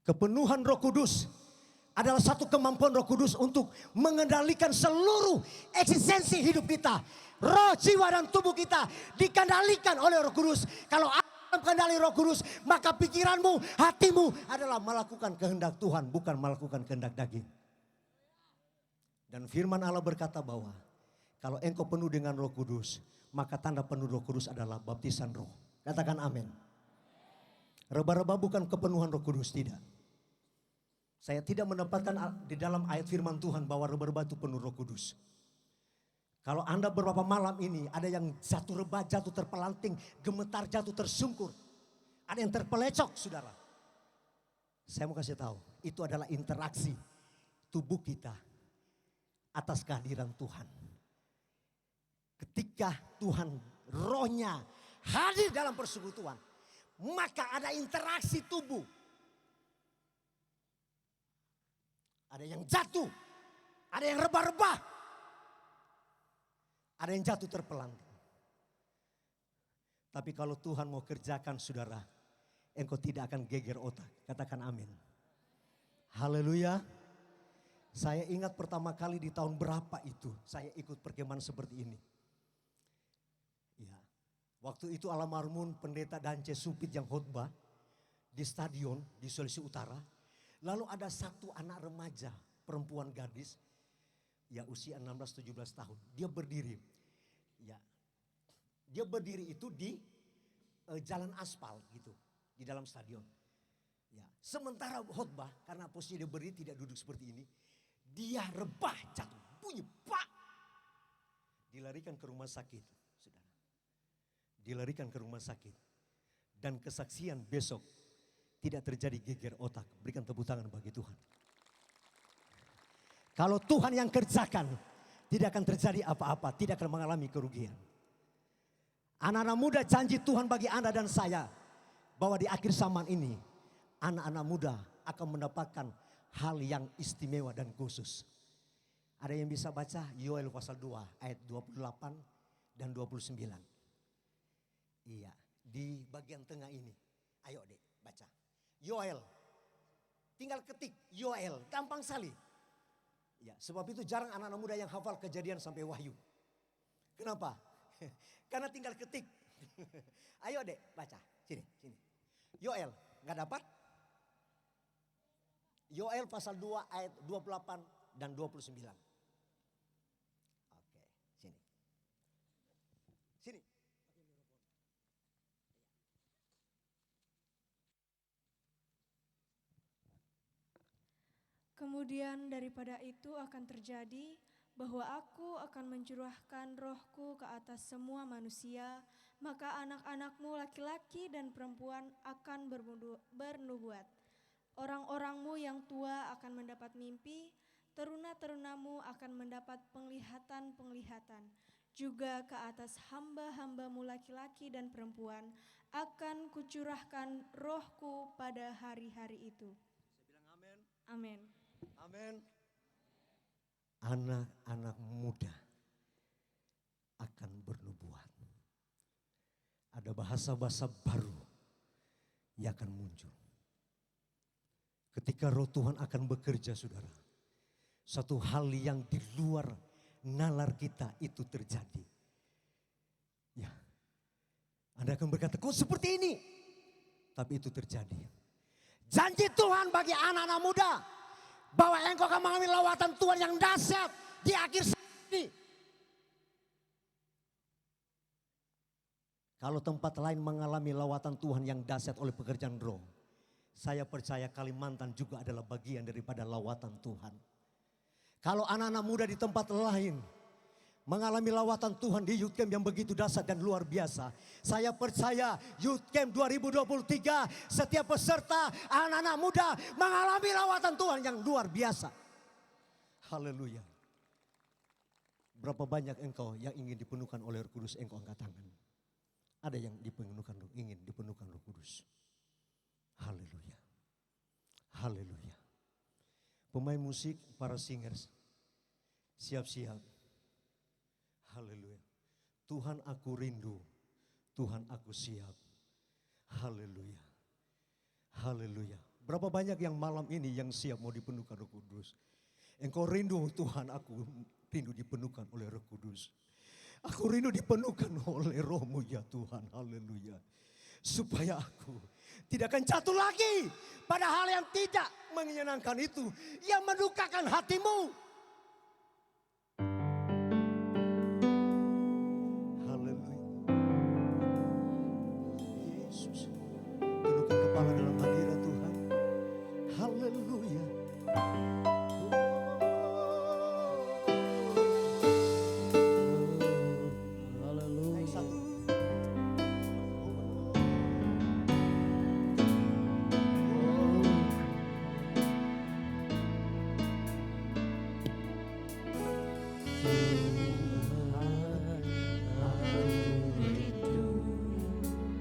Kepenuhan Roh Kudus adalah satu kemampuan Roh Kudus untuk mengendalikan seluruh eksistensi hidup kita. Roh, jiwa dan tubuh kita dikendalikan oleh Roh Kudus. Kalau dalam kendali Roh Kudus, maka pikiranmu, hatimu adalah melakukan kehendak Tuhan, bukan melakukan kehendak daging. Dan firman Allah berkata bahwa kalau engkau penuh dengan Roh Kudus, maka tanda penuh Roh Kudus adalah baptisan roh. Katakan amin. Reba-reba bukan kepenuhan Roh Kudus, tidak. Saya tidak mendapatkan di dalam ayat firman Tuhan bahwa reba-reba itu penuh Roh Kudus. Kalau Anda beberapa malam ini ada yang jatuh reba, jatuh terpelanting, gemetar, jatuh tersungkur. Ada yang terpelecok, saudara. Saya mau kasih tahu, itu adalah interaksi tubuh kita atas kehadiran Tuhan. Ketika Tuhan rohnya hadir dalam persekutuan, maka ada interaksi tubuh. Ada yang jatuh, ada yang rebah-rebah. Ada yang jatuh terpelanting. Tapi kalau Tuhan mau kerjakan saudara, engkau tidak akan geger otak. Katakan amin. Haleluya. Saya ingat pertama kali di tahun berapa itu saya ikut perkemahan seperti ini. Ya, waktu itu almarhum pendeta Dance Supit yang khotbah di stadion di Sulawesi Utara. Lalu ada satu anak remaja, perempuan gadis. Ya usia 16-17 tahun. Dia berdiri. Ya. Dia berdiri itu di jalan aspal gitu. Di dalam stadion. Ya. Sementara khotbah karena posisi dia berdiri tidak duduk seperti ini. Dia rebah jatuh. Bunyi pak. Dilarikan ke rumah sakit. Saudara. Dilarikan ke rumah sakit. Dan kesaksian besok tidak terjadi geger otak. Berikan tepuk tangan bagi Tuhan. Kalau Tuhan yang kerjakan, tidak akan terjadi apa-apa, tidak akan mengalami kerugian. Anak-anak muda, janji Tuhan bagi Anda dan saya, bahwa di akhir zaman ini, anak-anak muda akan mendapatkan hal yang istimewa dan khusus. Ada yang bisa baca Yoel pasal 2 ayat 28 dan 29. Iya, di bagian tengah ini. Ayo dek, baca. Yoel, tinggal ketik Yoel, gampang sekali. Ya, sebab itu jarang anak-anak muda yang hafal Kejadian sampai Wahyu. Kenapa? Karena tinggal ketik. Ayo dek, baca. Sini, sini. Yoel, nggak dapat? Yoel pasal 2 ayat 28 dan 29. Oke, sini. Sini. Kemudian daripada itu akan terjadi bahwa aku akan mencurahkan rohku ke atas semua manusia, maka anak-anakmu laki-laki dan perempuan akan bernubuat. Orang-orangmu yang tua akan mendapat mimpi, teruna-terunamu akan mendapat penglihatan-penglihatan. Juga ke atas hamba-hambamu laki-laki dan perempuan akan kucurahkan rohku pada hari-hari itu. Amin. Amin. Anak-anak muda akan bernubuat. Ada bahasa-bahasa baru yang akan muncul. Ketika roh Tuhan akan bekerja, saudara. Satu hal yang di luar nalar kita itu terjadi. Ya. Anda akan berkata, kok seperti ini? Tapi itu terjadi. Janji Tuhan bagi anak-anak muda. Bahwa engkau akan mengalami lawatan Tuhan yang dahsyat di akhir ini. Kalau tempat lain mengalami lawatan Tuhan yang dahsyat oleh pekerjaan roh, saya percaya Kalimantan juga adalah bagian daripada lawatan Tuhan. Kalau anak-anak muda di tempat lain mengalami lawatan Tuhan di Youth Camp yang begitu dahsyat dan luar biasa. Saya percaya Youth Camp 2023 setiap peserta anak-anak muda mengalami lawatan Tuhan yang luar biasa. Haleluya. Berapa banyak engkau yang ingin dipenuhkan oleh Roh Kudus, engkau angkat tangan. Ada yang ingin dipenuhkan Roh Kudus. Haleluya. Haleluya. Pemain musik, para singers, siap-siap. Haleluya. Tuhan aku rindu, Tuhan aku siap. Haleluya. Haleluya. Berapa banyak yang malam ini yang siap mau dipenuhkan Roh Kudus. Engkau rindu, Tuhan aku rindu dipenuhkan oleh Roh Kudus. Aku rindu dipenuhkan oleh Roh-Mu ya Tuhan. Haleluya. Supaya aku tidak akan jatuh lagi pada hal yang tidak menyenangkan itu, yang mendukakan hatimu. Haleluya. Yesus, tundukkan kepala dalam hadirat Tuhan. Haleluya.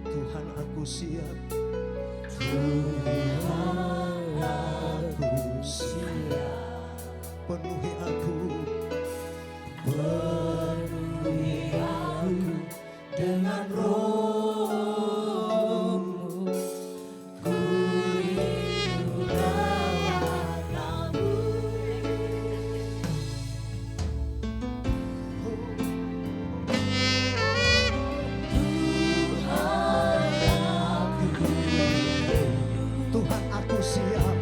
Tuhan aku siap. Tuhan aku siap. Penuhi aku. Penuhi aku dengan Roh-Mu. Ku rindu lawatan-Mu. Tuhan aku siap.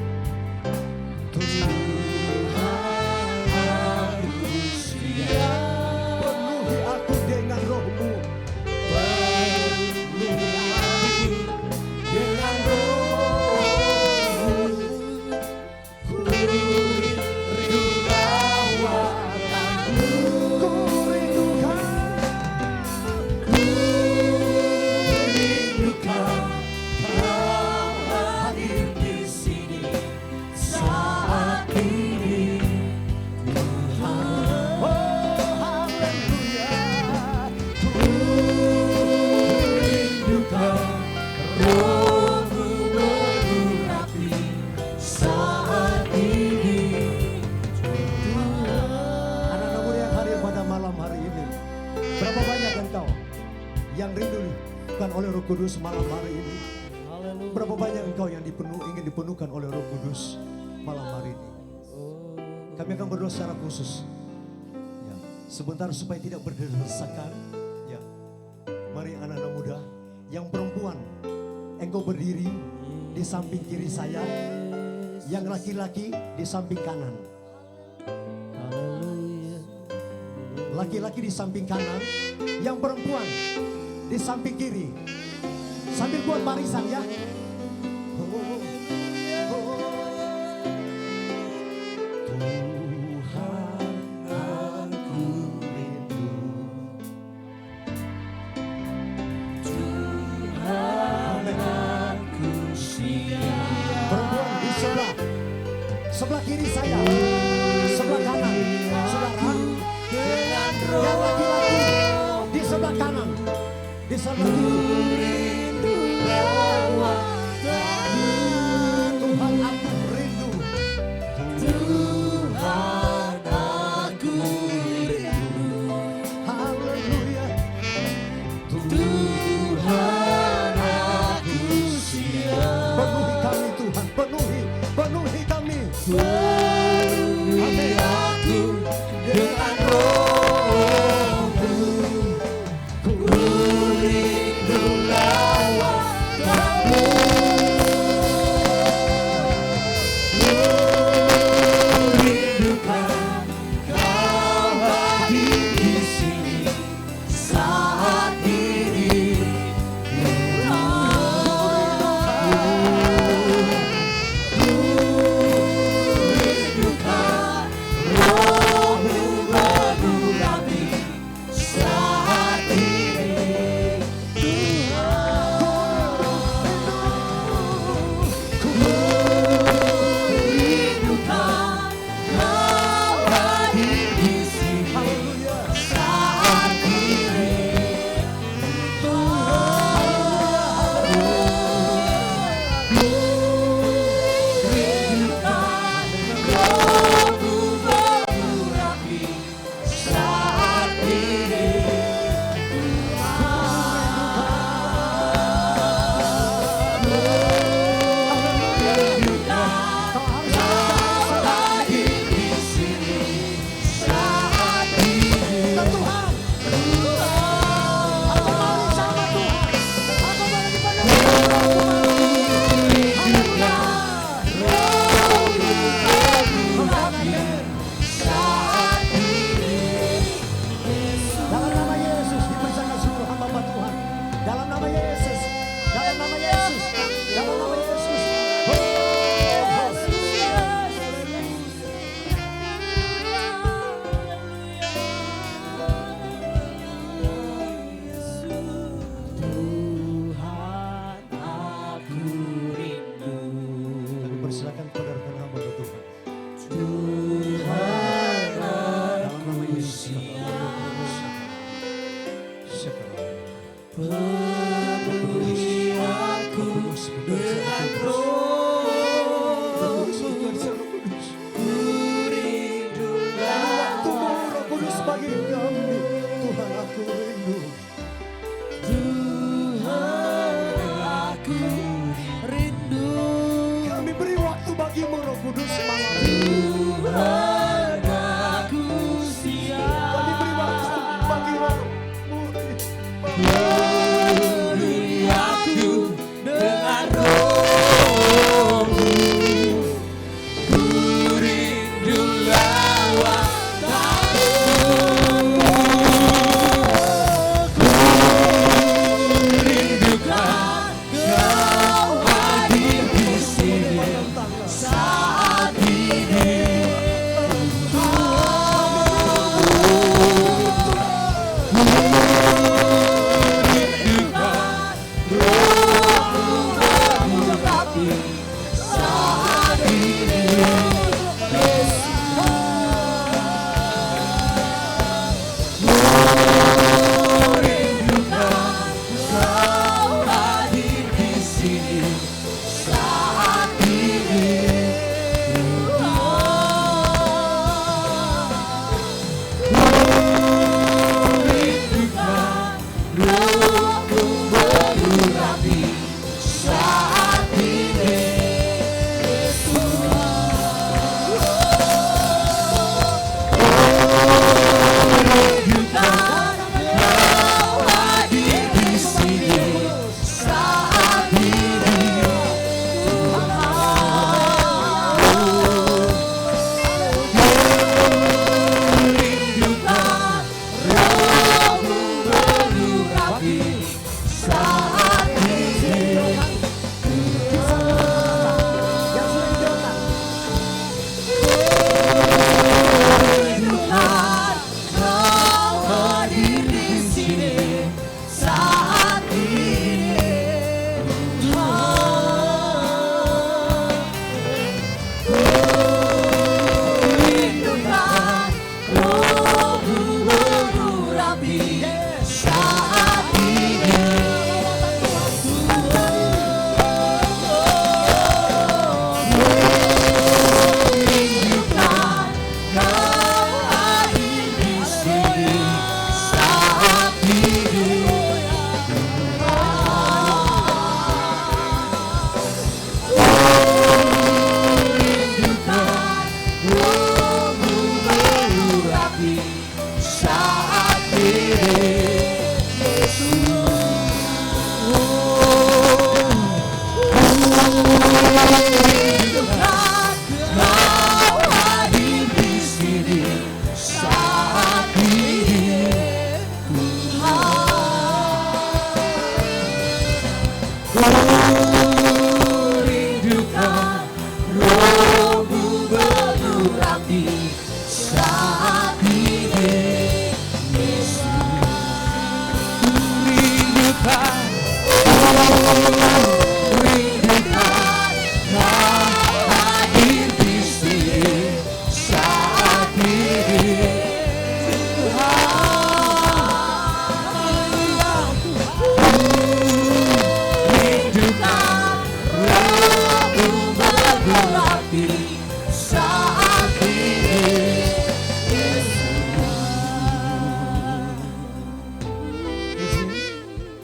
Tuhan aku siap. Penuhi aku dengan Roh-Mu. Penuhi aku dengan Roh-Mu. Ku rindu lawatan-Mu. Ku rindukan. Ku rindukan. Kau hadir di sini saat ini, Tuhan. Oh haleluya. Ku rindukan Roh-Mu mengurapi saat ini, Tuhan. Anak-anak muda yang hadir pada malam hari ini, berapa banyak engkau yang rindu bukan oleh Roh Kudus malam hari ini? Berapa banyak engkau yang ingin dipenuhkan oleh Roh Kudus malam hari ini? Kami akan berdoa secara khusus. Ya, sebentar supaya tidak berdesakan. Ya, mari anak-anak muda, yang perempuan, engkau berdiri di samping kiri saya, yang laki-laki di samping kanan. Laki-laki di samping kanan, yang perempuan di samping kiri. Sambil buat barisan ya. Tuhan aku rindu. Tuhan aku siap. Perempuan di sebelah kiri saya, sebelah kanan, saudara. Yang laki-laki di sebelah kanan, di sebelah kiri. Tuhan aku rindu. Tuhan aku rindu. Haleluya. Tuhan aku siap. Penuhi kami Tuhan, penuhi kami. Penuhi aku dengan Roh-Mu. Ku rindu lawatan-Mu. Ku rindukan Kau hadir di sini saat ini, Tuhan. Persilakan pada rekan hamba Tuhan. Tuhan Dalam nama Yesus. penuhi aku dengan roh-Mu. Ku rindulah Roh Kudus bagi kami. Tuhan, aku rindu. Tuhan, aku rindu. Kami beri waktu bagimu Roh Kudus malam. Tuhan, aku siap. Kami beri waktu bagi Roh-Mu. Penuhi aku dengan roh-Mu. Ku rindulah wajah-Mu. Ku rindukan Kau hadir di sini saat ini.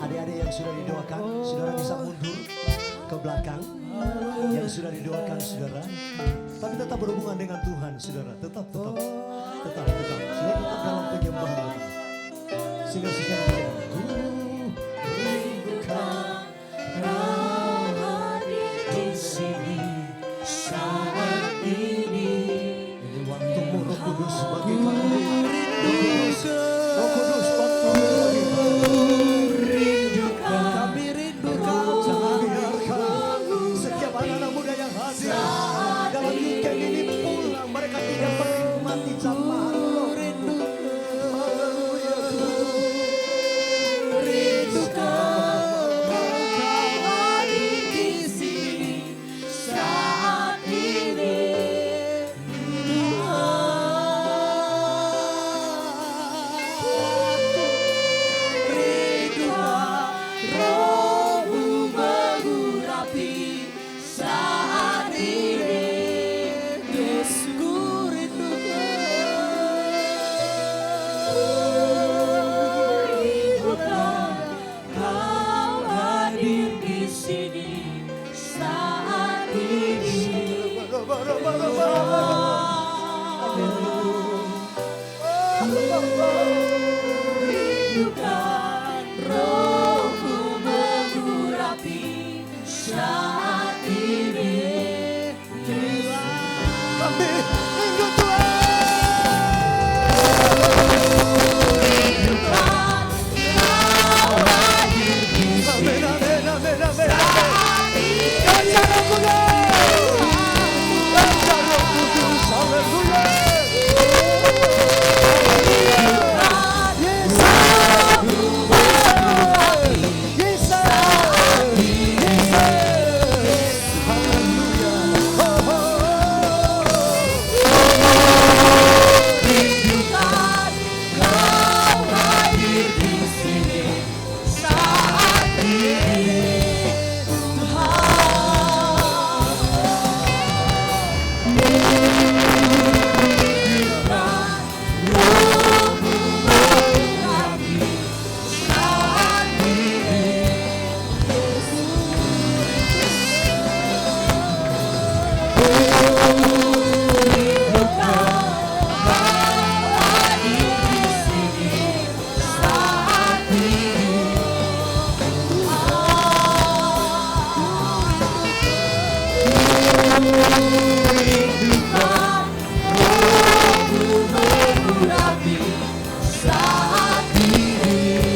Adik-adik yang sudah didoakan, saudara bisa mundur ke belakang. Yang sudah didoakan saudara, tapi tetap berhubungan dengan Tuhan saudara. Tetap. Saudara tetap dalam penyembahan. Sehingga secara ku rindukan Kau hadir di sini saat ini. Ini waktumu Roh Kudus bagi kami. Roh Kudus waktumu bagi kami. Jangan biarkan setiap anak-anak muda yang hadir dalam weekend ini pulang mereka tidak menikmati jamahan Roh. Haleluya. Rindukan Kau hadir di sini saat rindukan rohmu mengurapi saat ini.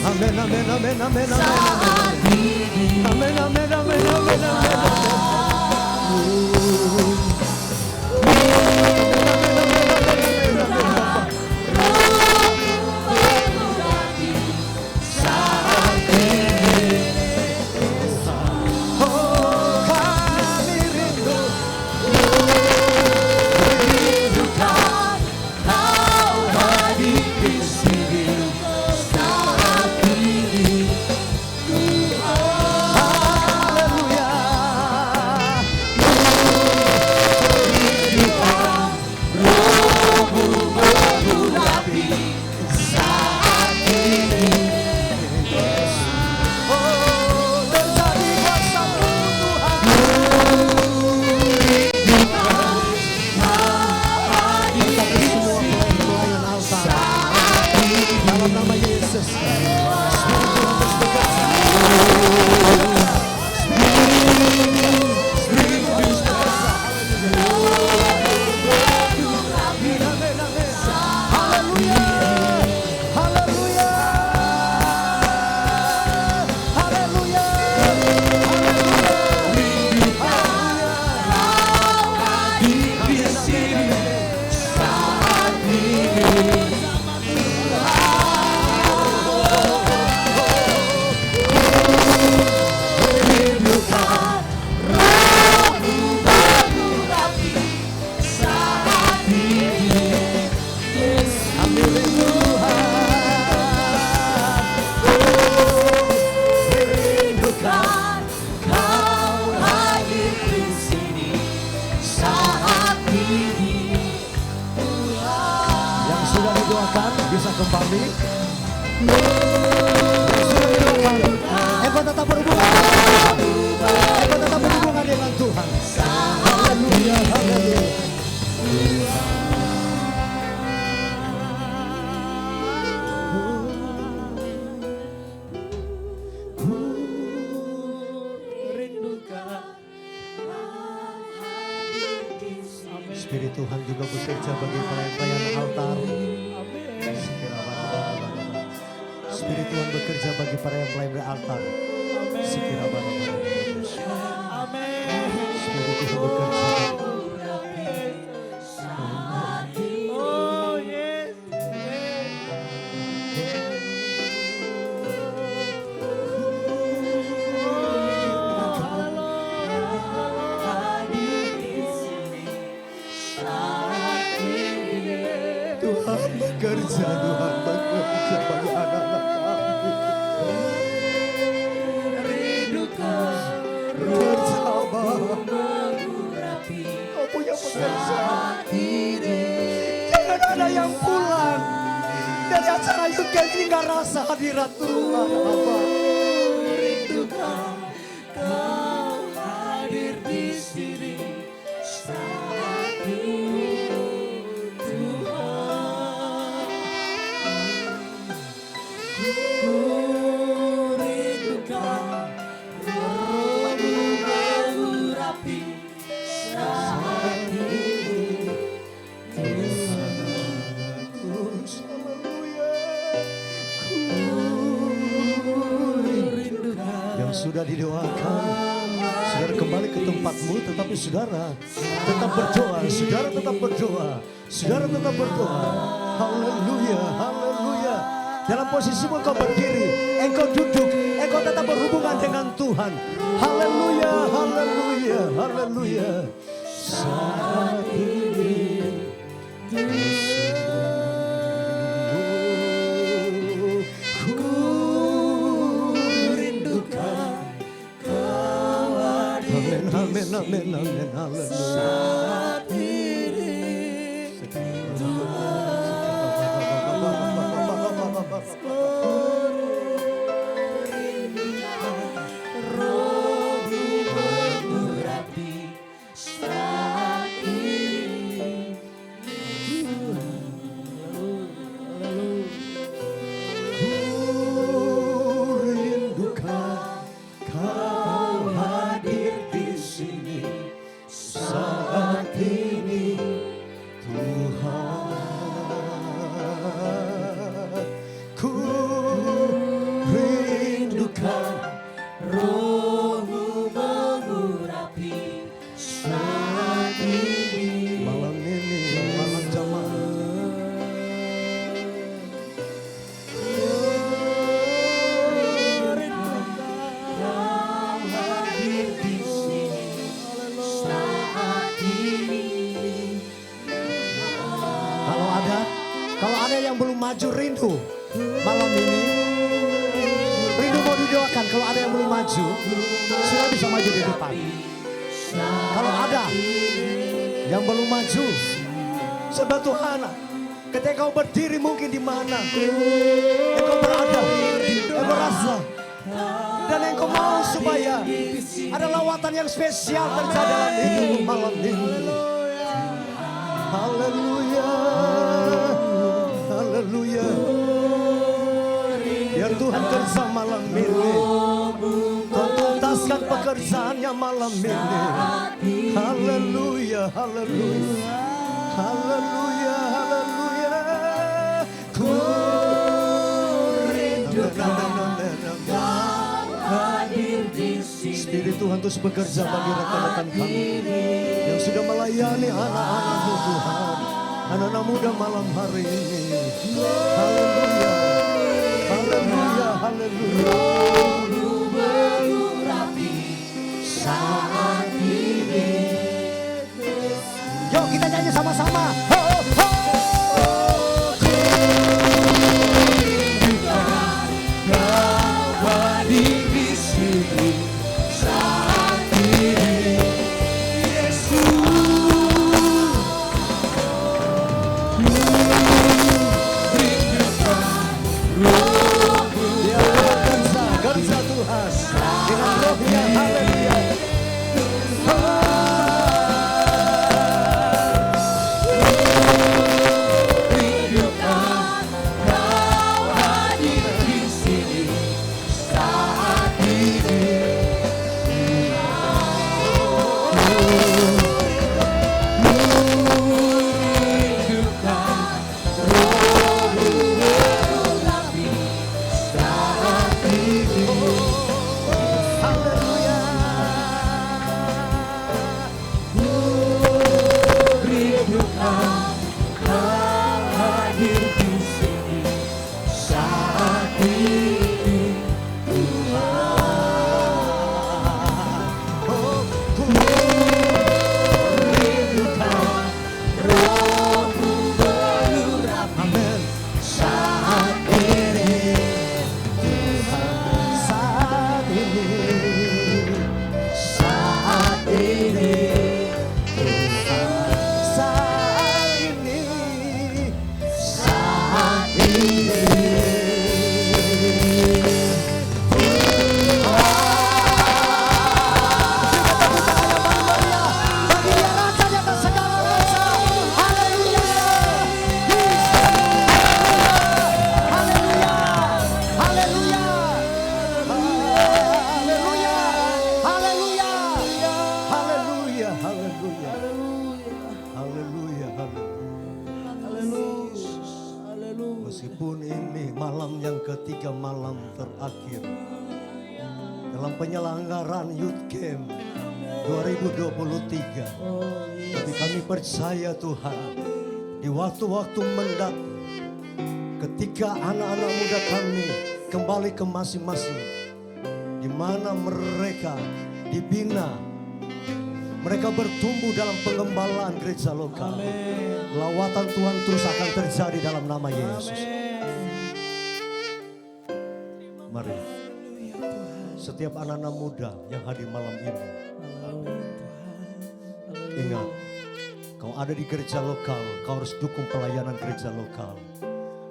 Amin, amin, amin, amin, amin. Amin, amin, amin, amin, amin. Bisa kembali. Eva tetap berhubungan. Eva tetap berhubungan dengan Tuhan. Haleluya, haleluya. Spirit Tuhan juga bekerja bagi pelayan-pelayan altar. Spirit Tuhan bekerja bagi para yang pelayan altar. Spirit Tuhan bekerja. Oh yes. Tuhan bekerja, Tuhan bekerja bagi anak-anak kami. Bersabar. Kau punya pekerjaan. Jangan ada yang pulang dari acara Yugen ini gak rasa hadirat Tuhan. Rindukan kau hadir di sini saat ini. sudah didoakan, saudara kembali ke tempatmu, tetapi saudara tetap berdoa, saudara tetap berdoa, saudara tetap berdoa. Haleluya, haleluya. Dalam posisimu engkau berdiri, engkau duduk, engkau tetap berhubungan dengan Tuhan. Haleluya, haleluya, haleluya. Saat ini ku rindukan kau hadir. Amin, amin, amin, haleluya. Saat ini maju rindu malam ini, rindu mau didoakan. Kalau ada yang belum maju, sudah bisa maju di depan. Kalau ada yang belum maju, sebab Tuhan, ketika kau berdiri mungkin di mana engkau berada, engkau rasa, dan engkau mau supaya ada lawatan yang spesial terjadi dalam hidupmu malam ini. Haleluya. Haleluya. Biar Tuhan kerja malam ini. Tuhan tuntaskan pekerjaannya malam ini. Haleluya, haleluya. Haleluya, haleluya. Ku rindukan Kau hadir di sini. Spirit Tuhan terus bekerja bagi rekan-rekan kami yang sudah melayani anak-anakmu Tuhan. Anak-anak muda malam hari ini. Haleluya. Haleluya. Haleluya. Mengurapi saat ini. Yuk kita nyanyi sama-sama. dalam penyelenggaraan Youth Camp 2023. Tapi kami percaya Tuhan, di waktu-waktu mendatang, ketika anak-anak muda kami kembali ke masing-masing, di mana mereka dibina, mereka bertumbuh dalam pengembalaan gereja lokal. Lawatan Tuhan terus akan terjadi dalam nama Yesus. Mari, setiap anak-anak muda yang hadir malam ini, ingat, kau ada di gereja lokal, kau harus dukung pelayanan gereja lokal.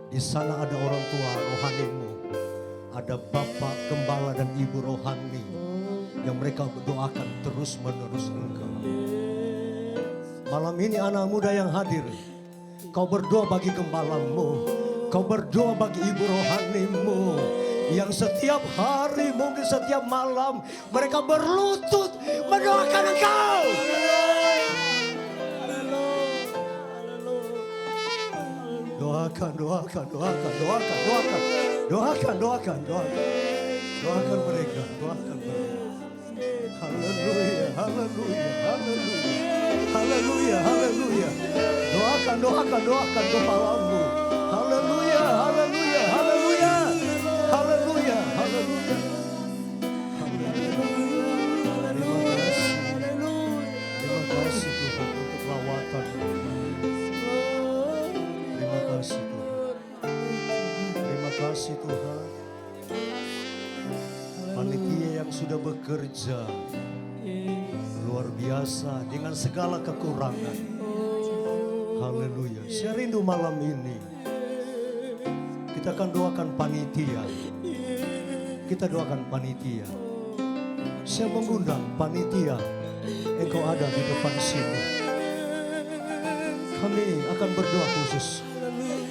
Di sana ada orang tua rohanimu, ada bapak, gembala dan ibu rohani yang mereka berdoakan terus menerus engkau. Malam ini anak muda yang hadir, kau berdoa bagi gembalamu, kau berdoa bagi ibu rohanimu, yang setiap hari, mungkin setiap malam mereka berlutut mendoakan engkau. Doakan, doakan, doakan, doakan, doakan, doakan, doakan, doakan, doakan mereka, doakan mereka. Haleluya, haleluya, haleluya, haleluya, haleluya. Doakan, doakan, doakan kepalamu. Haleluya, haleluya, haleluya, haleluya, haleluya. Terima kasih Tuhan untuk lawatan. Terima kasih Tuhan. Terima kasih Tuhan. Panitia yang sudah bekerja luar biasa dengan segala kekurangan. Haleluya. Saya rindu malam ini. Kita akan doakan panitia. Kita doakan panitia. Saya mengundang panitia. Engkau ada di depan sini. Kami akan berdoa khusus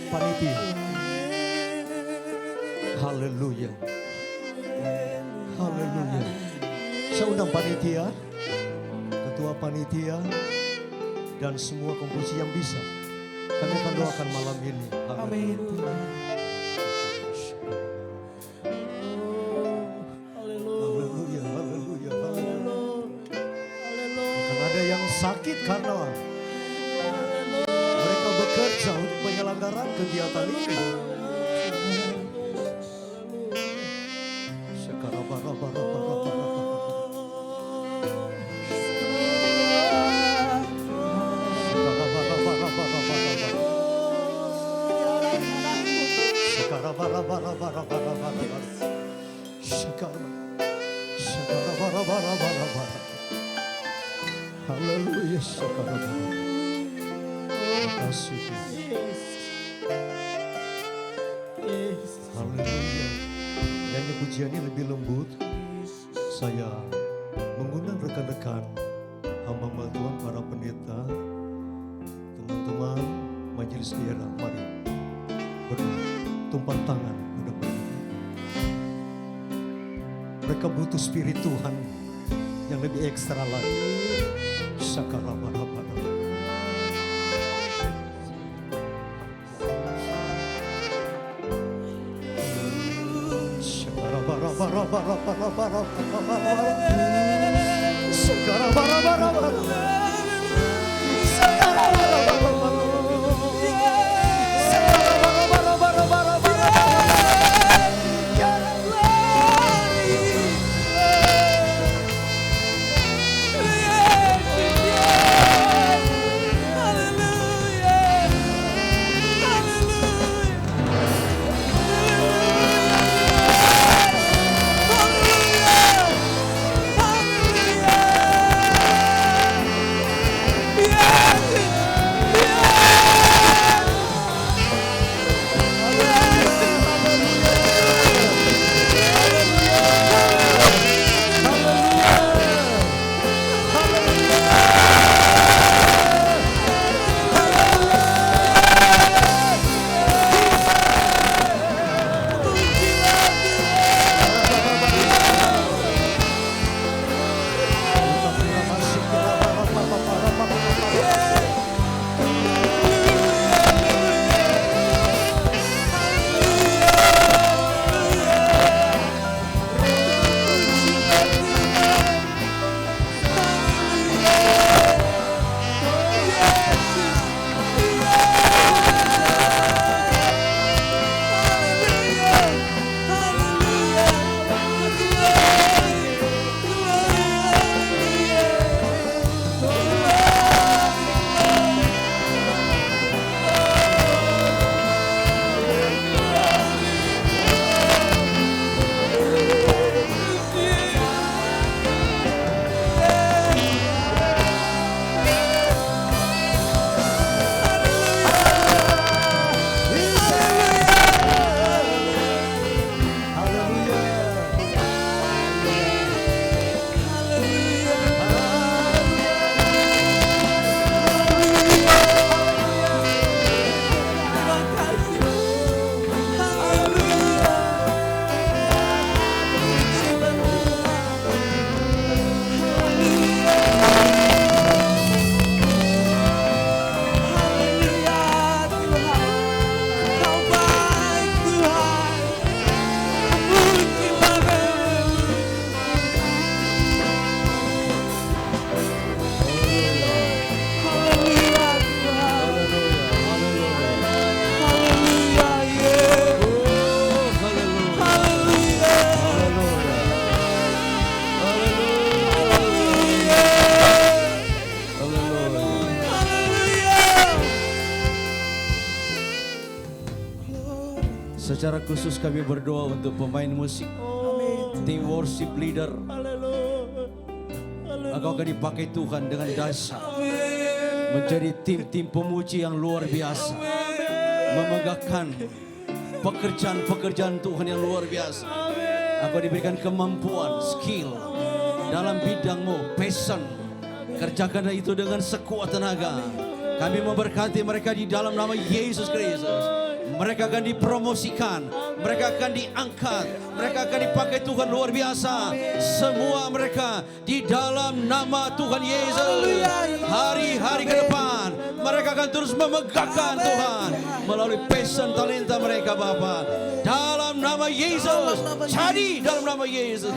panitia. Haleluya. Haleluya. Saya undang panitia, ketua panitia, dan semua komposisi yang bisa. Kami akan doakan malam ini. Amin. Haleluya, haleluya, haleluya. Akan ada yang sakit karena mereka bekerja untuk penyelenggaraan kegiatan ini. Haleluya, terima kasih Tuhan. Haleluya. Nyanyi pujian ini lebih lembut. Saya mengundang rekan-rekan hamba Tuhan, para pendeta, teman-teman majelis daerah, mari berdoa, tumpang tangan udah berdiri. Mereka butuh spirit Tuhan yang lebih ekstra lagi. Sakarabarabarabara. Hallelujah. Secara khusus kami berdoa untuk pemain musik, tim worship leader. Engkau akan dipakai Tuhan dengan dahsyat menjadi tim-tim pemuji yang luar biasa, memegahkan pekerjaan-pekerjaan Tuhan yang luar biasa. Engkau diberikan kemampuan, skill dalam bidangmu, passion. Kerjakan itu dengan sekuat tenaga. Kami memberkati mereka di dalam nama Yesus Kristus. Mereka akan dipromosikan, mereka akan diangkat, mereka akan dipakai Tuhan luar biasa. Semua mereka di dalam nama Tuhan Yesus. Hari-hari ke depan mereka akan terus memegahkan Tuhan melalui passion talenta mereka Bapa. Dalam nama Yesus, jadi dalam nama Yesus.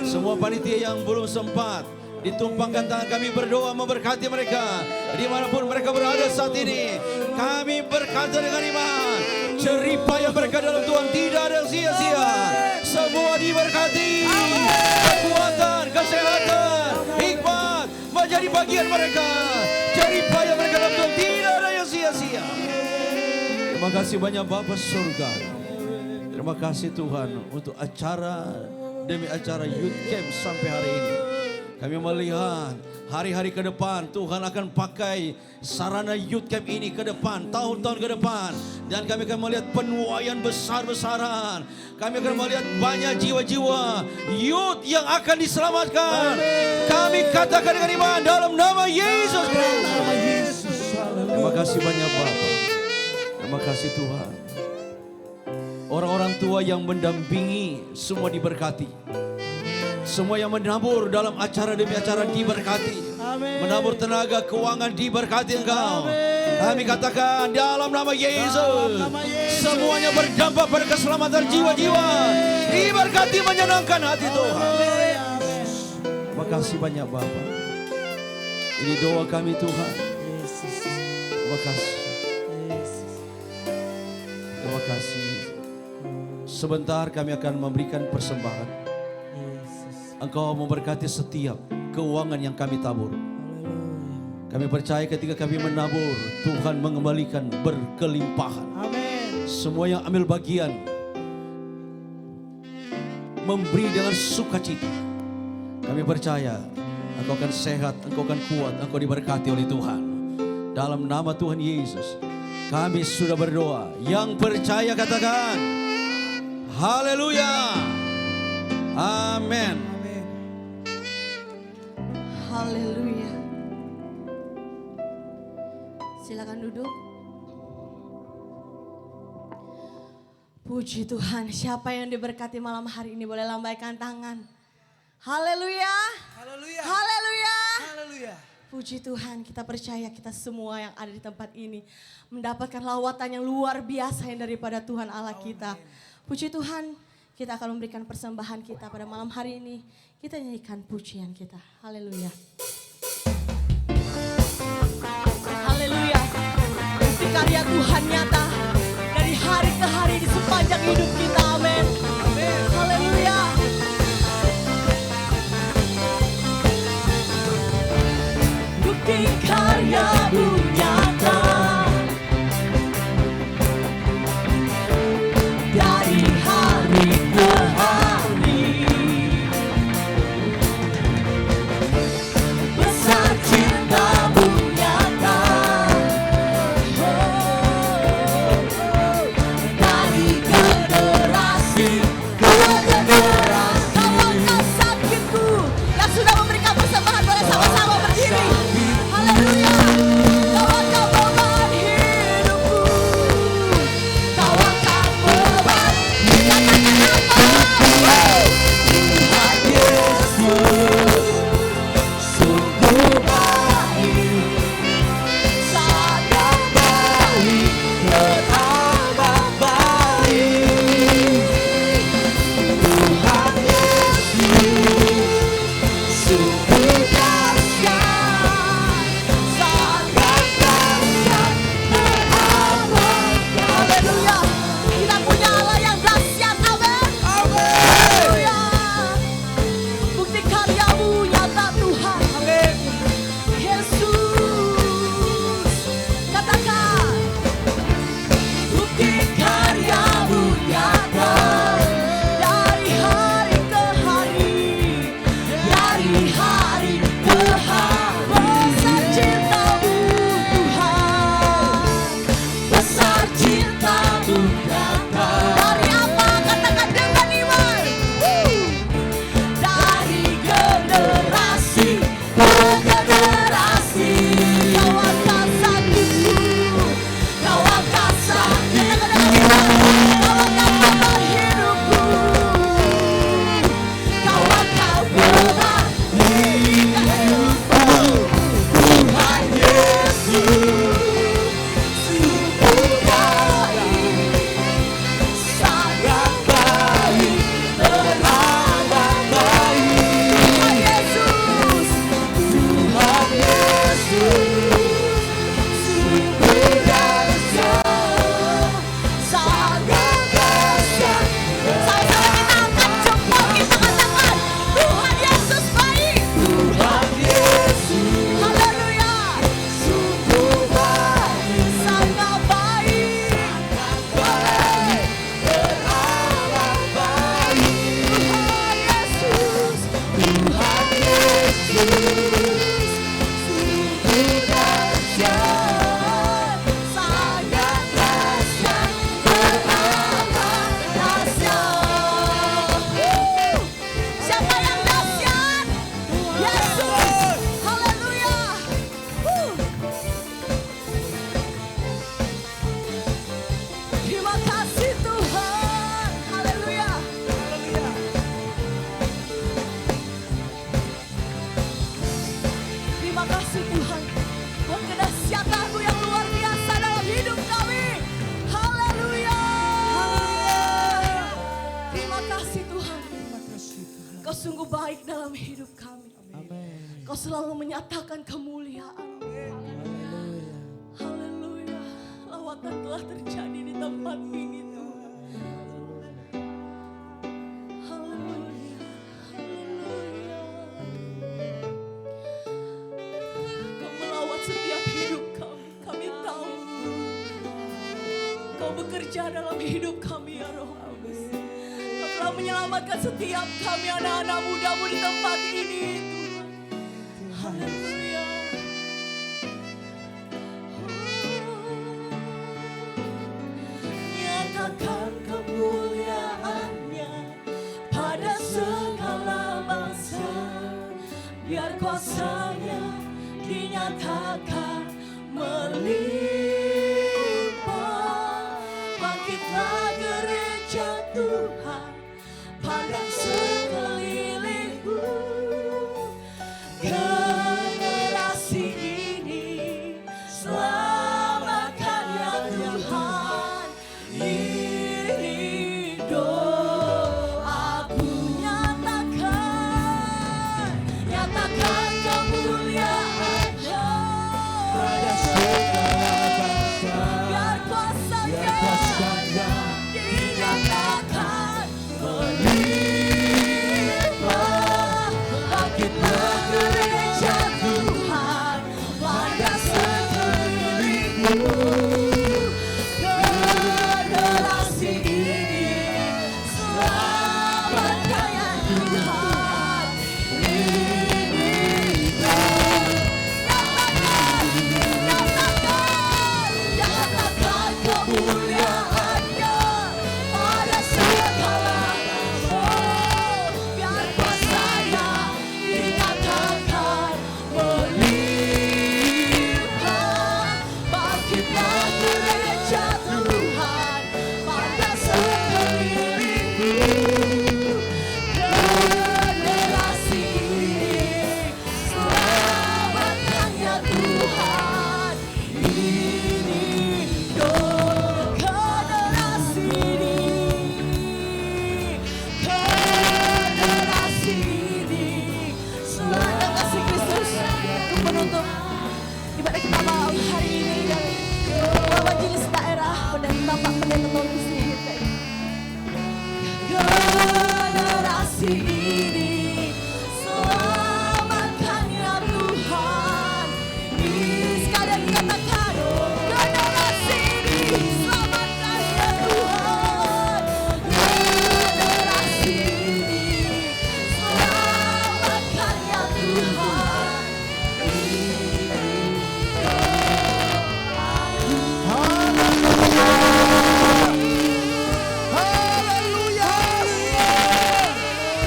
Semua panitia yang belum sempat ditumpangkan tangan, kami berdoa memberkati mereka dimanapun mereka berada saat ini. Kami berkata dengan iman, jeripaya mereka dalam Tuhan tidak ada yang sia-sia. Semua diberkati, kekuatan, kesehatan, hikmat menjadi bagian mereka. Jeripaya mereka dalam Tuhan tidak ada yang sia-sia. Terima kasih banyak Bapa surga. Terima kasih Tuhan untuk acara demi acara Youth Camp sampai hari ini. Kami melihat hari-hari ke depan Tuhan akan pakai sarana Youth Camp ini ke depan, tahun-tahun ke depan. Dan kami akan melihat penuaian besar-besaran. Kami akan melihat banyak jiwa-jiwa youth yang akan diselamatkan. Kami katakan dengan iman dalam nama Yesus Kristus. Terima kasih banyak Bapa. Terima kasih Tuhan. Orang-orang tua yang mendampingi semua diberkati. Semua yang menabur dalam acara demi acara diberkati. Menabur tenaga, keuangan diberkati Engkau. Kami katakan dalam nama Yesus. Semuanya berdampak pada keselamatan jiwa-jiwa. Diberkati menyenangkan hati Tuhan. Terima kasih banyak Bapa. Ini doa kami Tuhan. Terima kasih. Terima kasih. Sebentar kami akan memberikan persembahan. Engkau memberkati setiap keuangan yang kami tabur. Kami percaya ketika kami menabur, Tuhan mengembalikan berkelimpahan. Semua yang ambil bagian, memberi dengan sukacita. Kami percaya Engkau akan sehat, Engkau akan kuat, Engkau diberkati oleh Tuhan. Dalam nama Tuhan Yesus, kami sudah berdoa. Yang percaya katakan, haleluya. Amin. Haleluya. Silakan duduk. Puji Tuhan, siapa yang diberkati malam hari ini boleh lambaikan tangan. Haleluya. Haleluya. Haleluya. Haleluya. Puji Tuhan, kita percaya kita semua yang ada di tempat ini mendapatkan lawatan yang luar biasa yang daripada Tuhan Allah kita. Puji Tuhan, kita akan memberikan persembahan kita pada malam hari ini. Kita nyanyikan pujian kita. Haleluya. Haleluya. Bukti karya Tuhan nyata dari hari ke hari di sepanjang hidup kita. Amin. Haleluya. Bukti karya-Mu nyata dari hari ke hari. Besar cinta-Mu nyata dari generasi sungguh baik dalam hidup kami. Kau selalu menyatakan kemuliaan. Haleluya. Lawatan telah terjadi di tempat ini Tuhan. Haleluya. Haleluya. Kau melawat setiap hidup kami. Kami tahu Kau bekerja dalam hidup kami ya Roh Kudus. Kau telah menyelamatkan setiap kami anak-anak muda-mu di tempat ini Tuhan. Haleluya. Nyatakan kemuliaan-Nya pada segala bangsa, biar kuasa-Nya dinyatakan melimpah. Bangkitlah gereja Tuhan, pandang sekelilingku. Generasi ini selamatkan ya Tuhan. Ini doaku. Nyatakan kemuliaan-Nya pada segala bangsa, biar kuasa-Nya dinyatakan melimpah. Bangkitlah gereja Tuhan, pada sekelilingku. Generasi ini selamatkan ya Tuhan. Ini nyatakan kemuliaan-Nya pada segala bangsa, biar kuasa-Nya dinyatakan melimpah. Bangkitlah gereja Tuhan, pada sekelilingku. Generasi ini selamatkan ya Tuhan. Ini doa generasi ini. Generasi ini selamatkan kasih Kristus. Untuk menutup ibadah kita malam hari ini dari Bapak Majelis Daerah Bapak Pendeta Tolong Sihir. Generasi ini selamatkan ya Tuhan. Ini sekali lagi katakan, generasi ini selamatkan ya Tuhan. Generasi ini selamatkan ya Tuhan. Haleluya.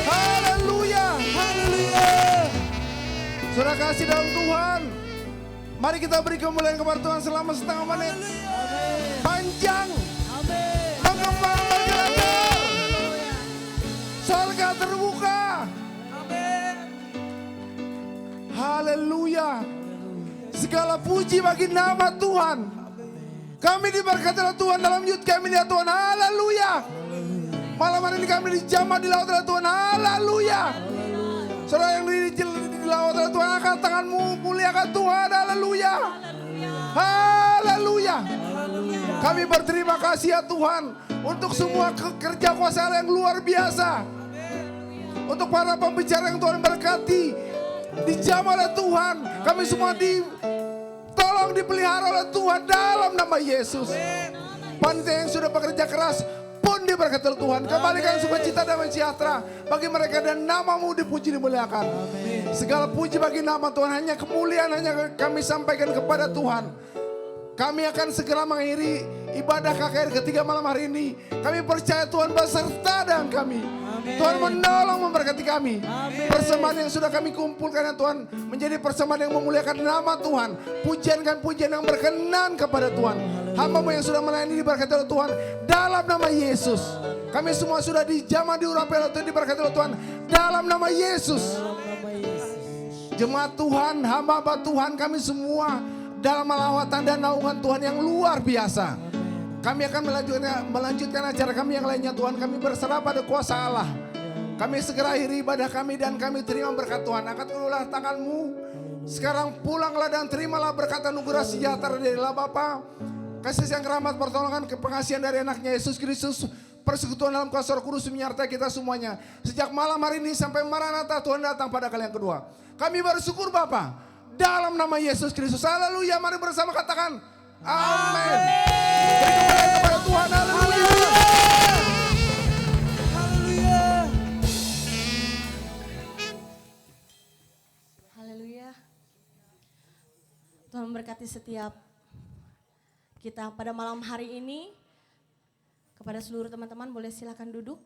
Haleluya. Haleluya. Saudara kasih dalam Tuhan. Mari kita beri kemuliaan kepada Tuhan selama setengah menit. Panjang. Mengembang bergerak. Surga terbuka. Haleluya. Segala puji bagi nama Tuhan. Kami diberkati oleh Tuhan dalam yud kami ya Tuhan. Haleluya. Malam hari ini kami dijamah di laut oleh Tuhan. Haleluya. Saudara yang di laut oleh Tuhan, angkat tanganmu, muliakan Tuhan. Haleluya. Haleluya. Kami berterima kasih ya Tuhan untuk semua kerja kuasa Allah yang luar biasa. Untuk para pembicara yang Tuhan berkati, dijamah oleh Tuhan. Kami semua tolong dipelihara oleh Tuhan dalam nama Yesus. Panitia yang sudah bekerja keras pun diberkati oleh Tuhan. Kembalikan sukacita dan sejahtera bagi mereka dan namamu dipuji dimuliakan. Segala puji bagi nama Tuhan, hanya kemuliaan hanya kami sampaikan kepada Tuhan. Kami akan segera mengakhiri ibadah KKR ketiga malam hari ini. Kami percaya Tuhan beserta dengan kami. Tuhan menolong memberkati kami. Persembahan yang sudah kami kumpulkan ya Tuhan menjadi persembahan yang memuliakan nama Tuhan. Pujian kan pujian yang berkenan kepada Tuhan. Hamba-Mu yang sudah melayani diberkati oleh Tuhan dalam nama Yesus. Kami semua sudah dijamah diurapi oleh Tuhan, diberkati oleh Tuhan dalam nama Yesus. Jemaat Tuhan, hamba-hamba Tuhan, kami semua dalam lawatan dan naungan Tuhan yang luar biasa. Kami akan melanjutkan acara kami yang lainnya Tuhan. Kami berserah pada kuasa Allah. Kami segera akhiri ibadah kami dan kami terima berkat Tuhan. Angkat keluarlah tanganmu. Sekarang pulanglah dan terimalah berkat anugerah sejahtera dari Allah Bapa. Kasih yang rahmat pertolongan kepengasihan dari anaknya Yesus Kristus. Persekutuan dalam kuasa Roh Kudus menyertai kita semuanya. Sejak malam hari ini sampai Maranatha Tuhan datang pada kali yang kedua. Kami bersyukur Bapa. Dalam nama Yesus Kristus. Haleluya. Mari bersama katakan. Amin. Beri kemuliaan kepada Tuhan. Haleluya. Haleluya. Tuhan memberkati setiap kita pada malam hari ini. Kepada seluruh teman-teman boleh silakan duduk.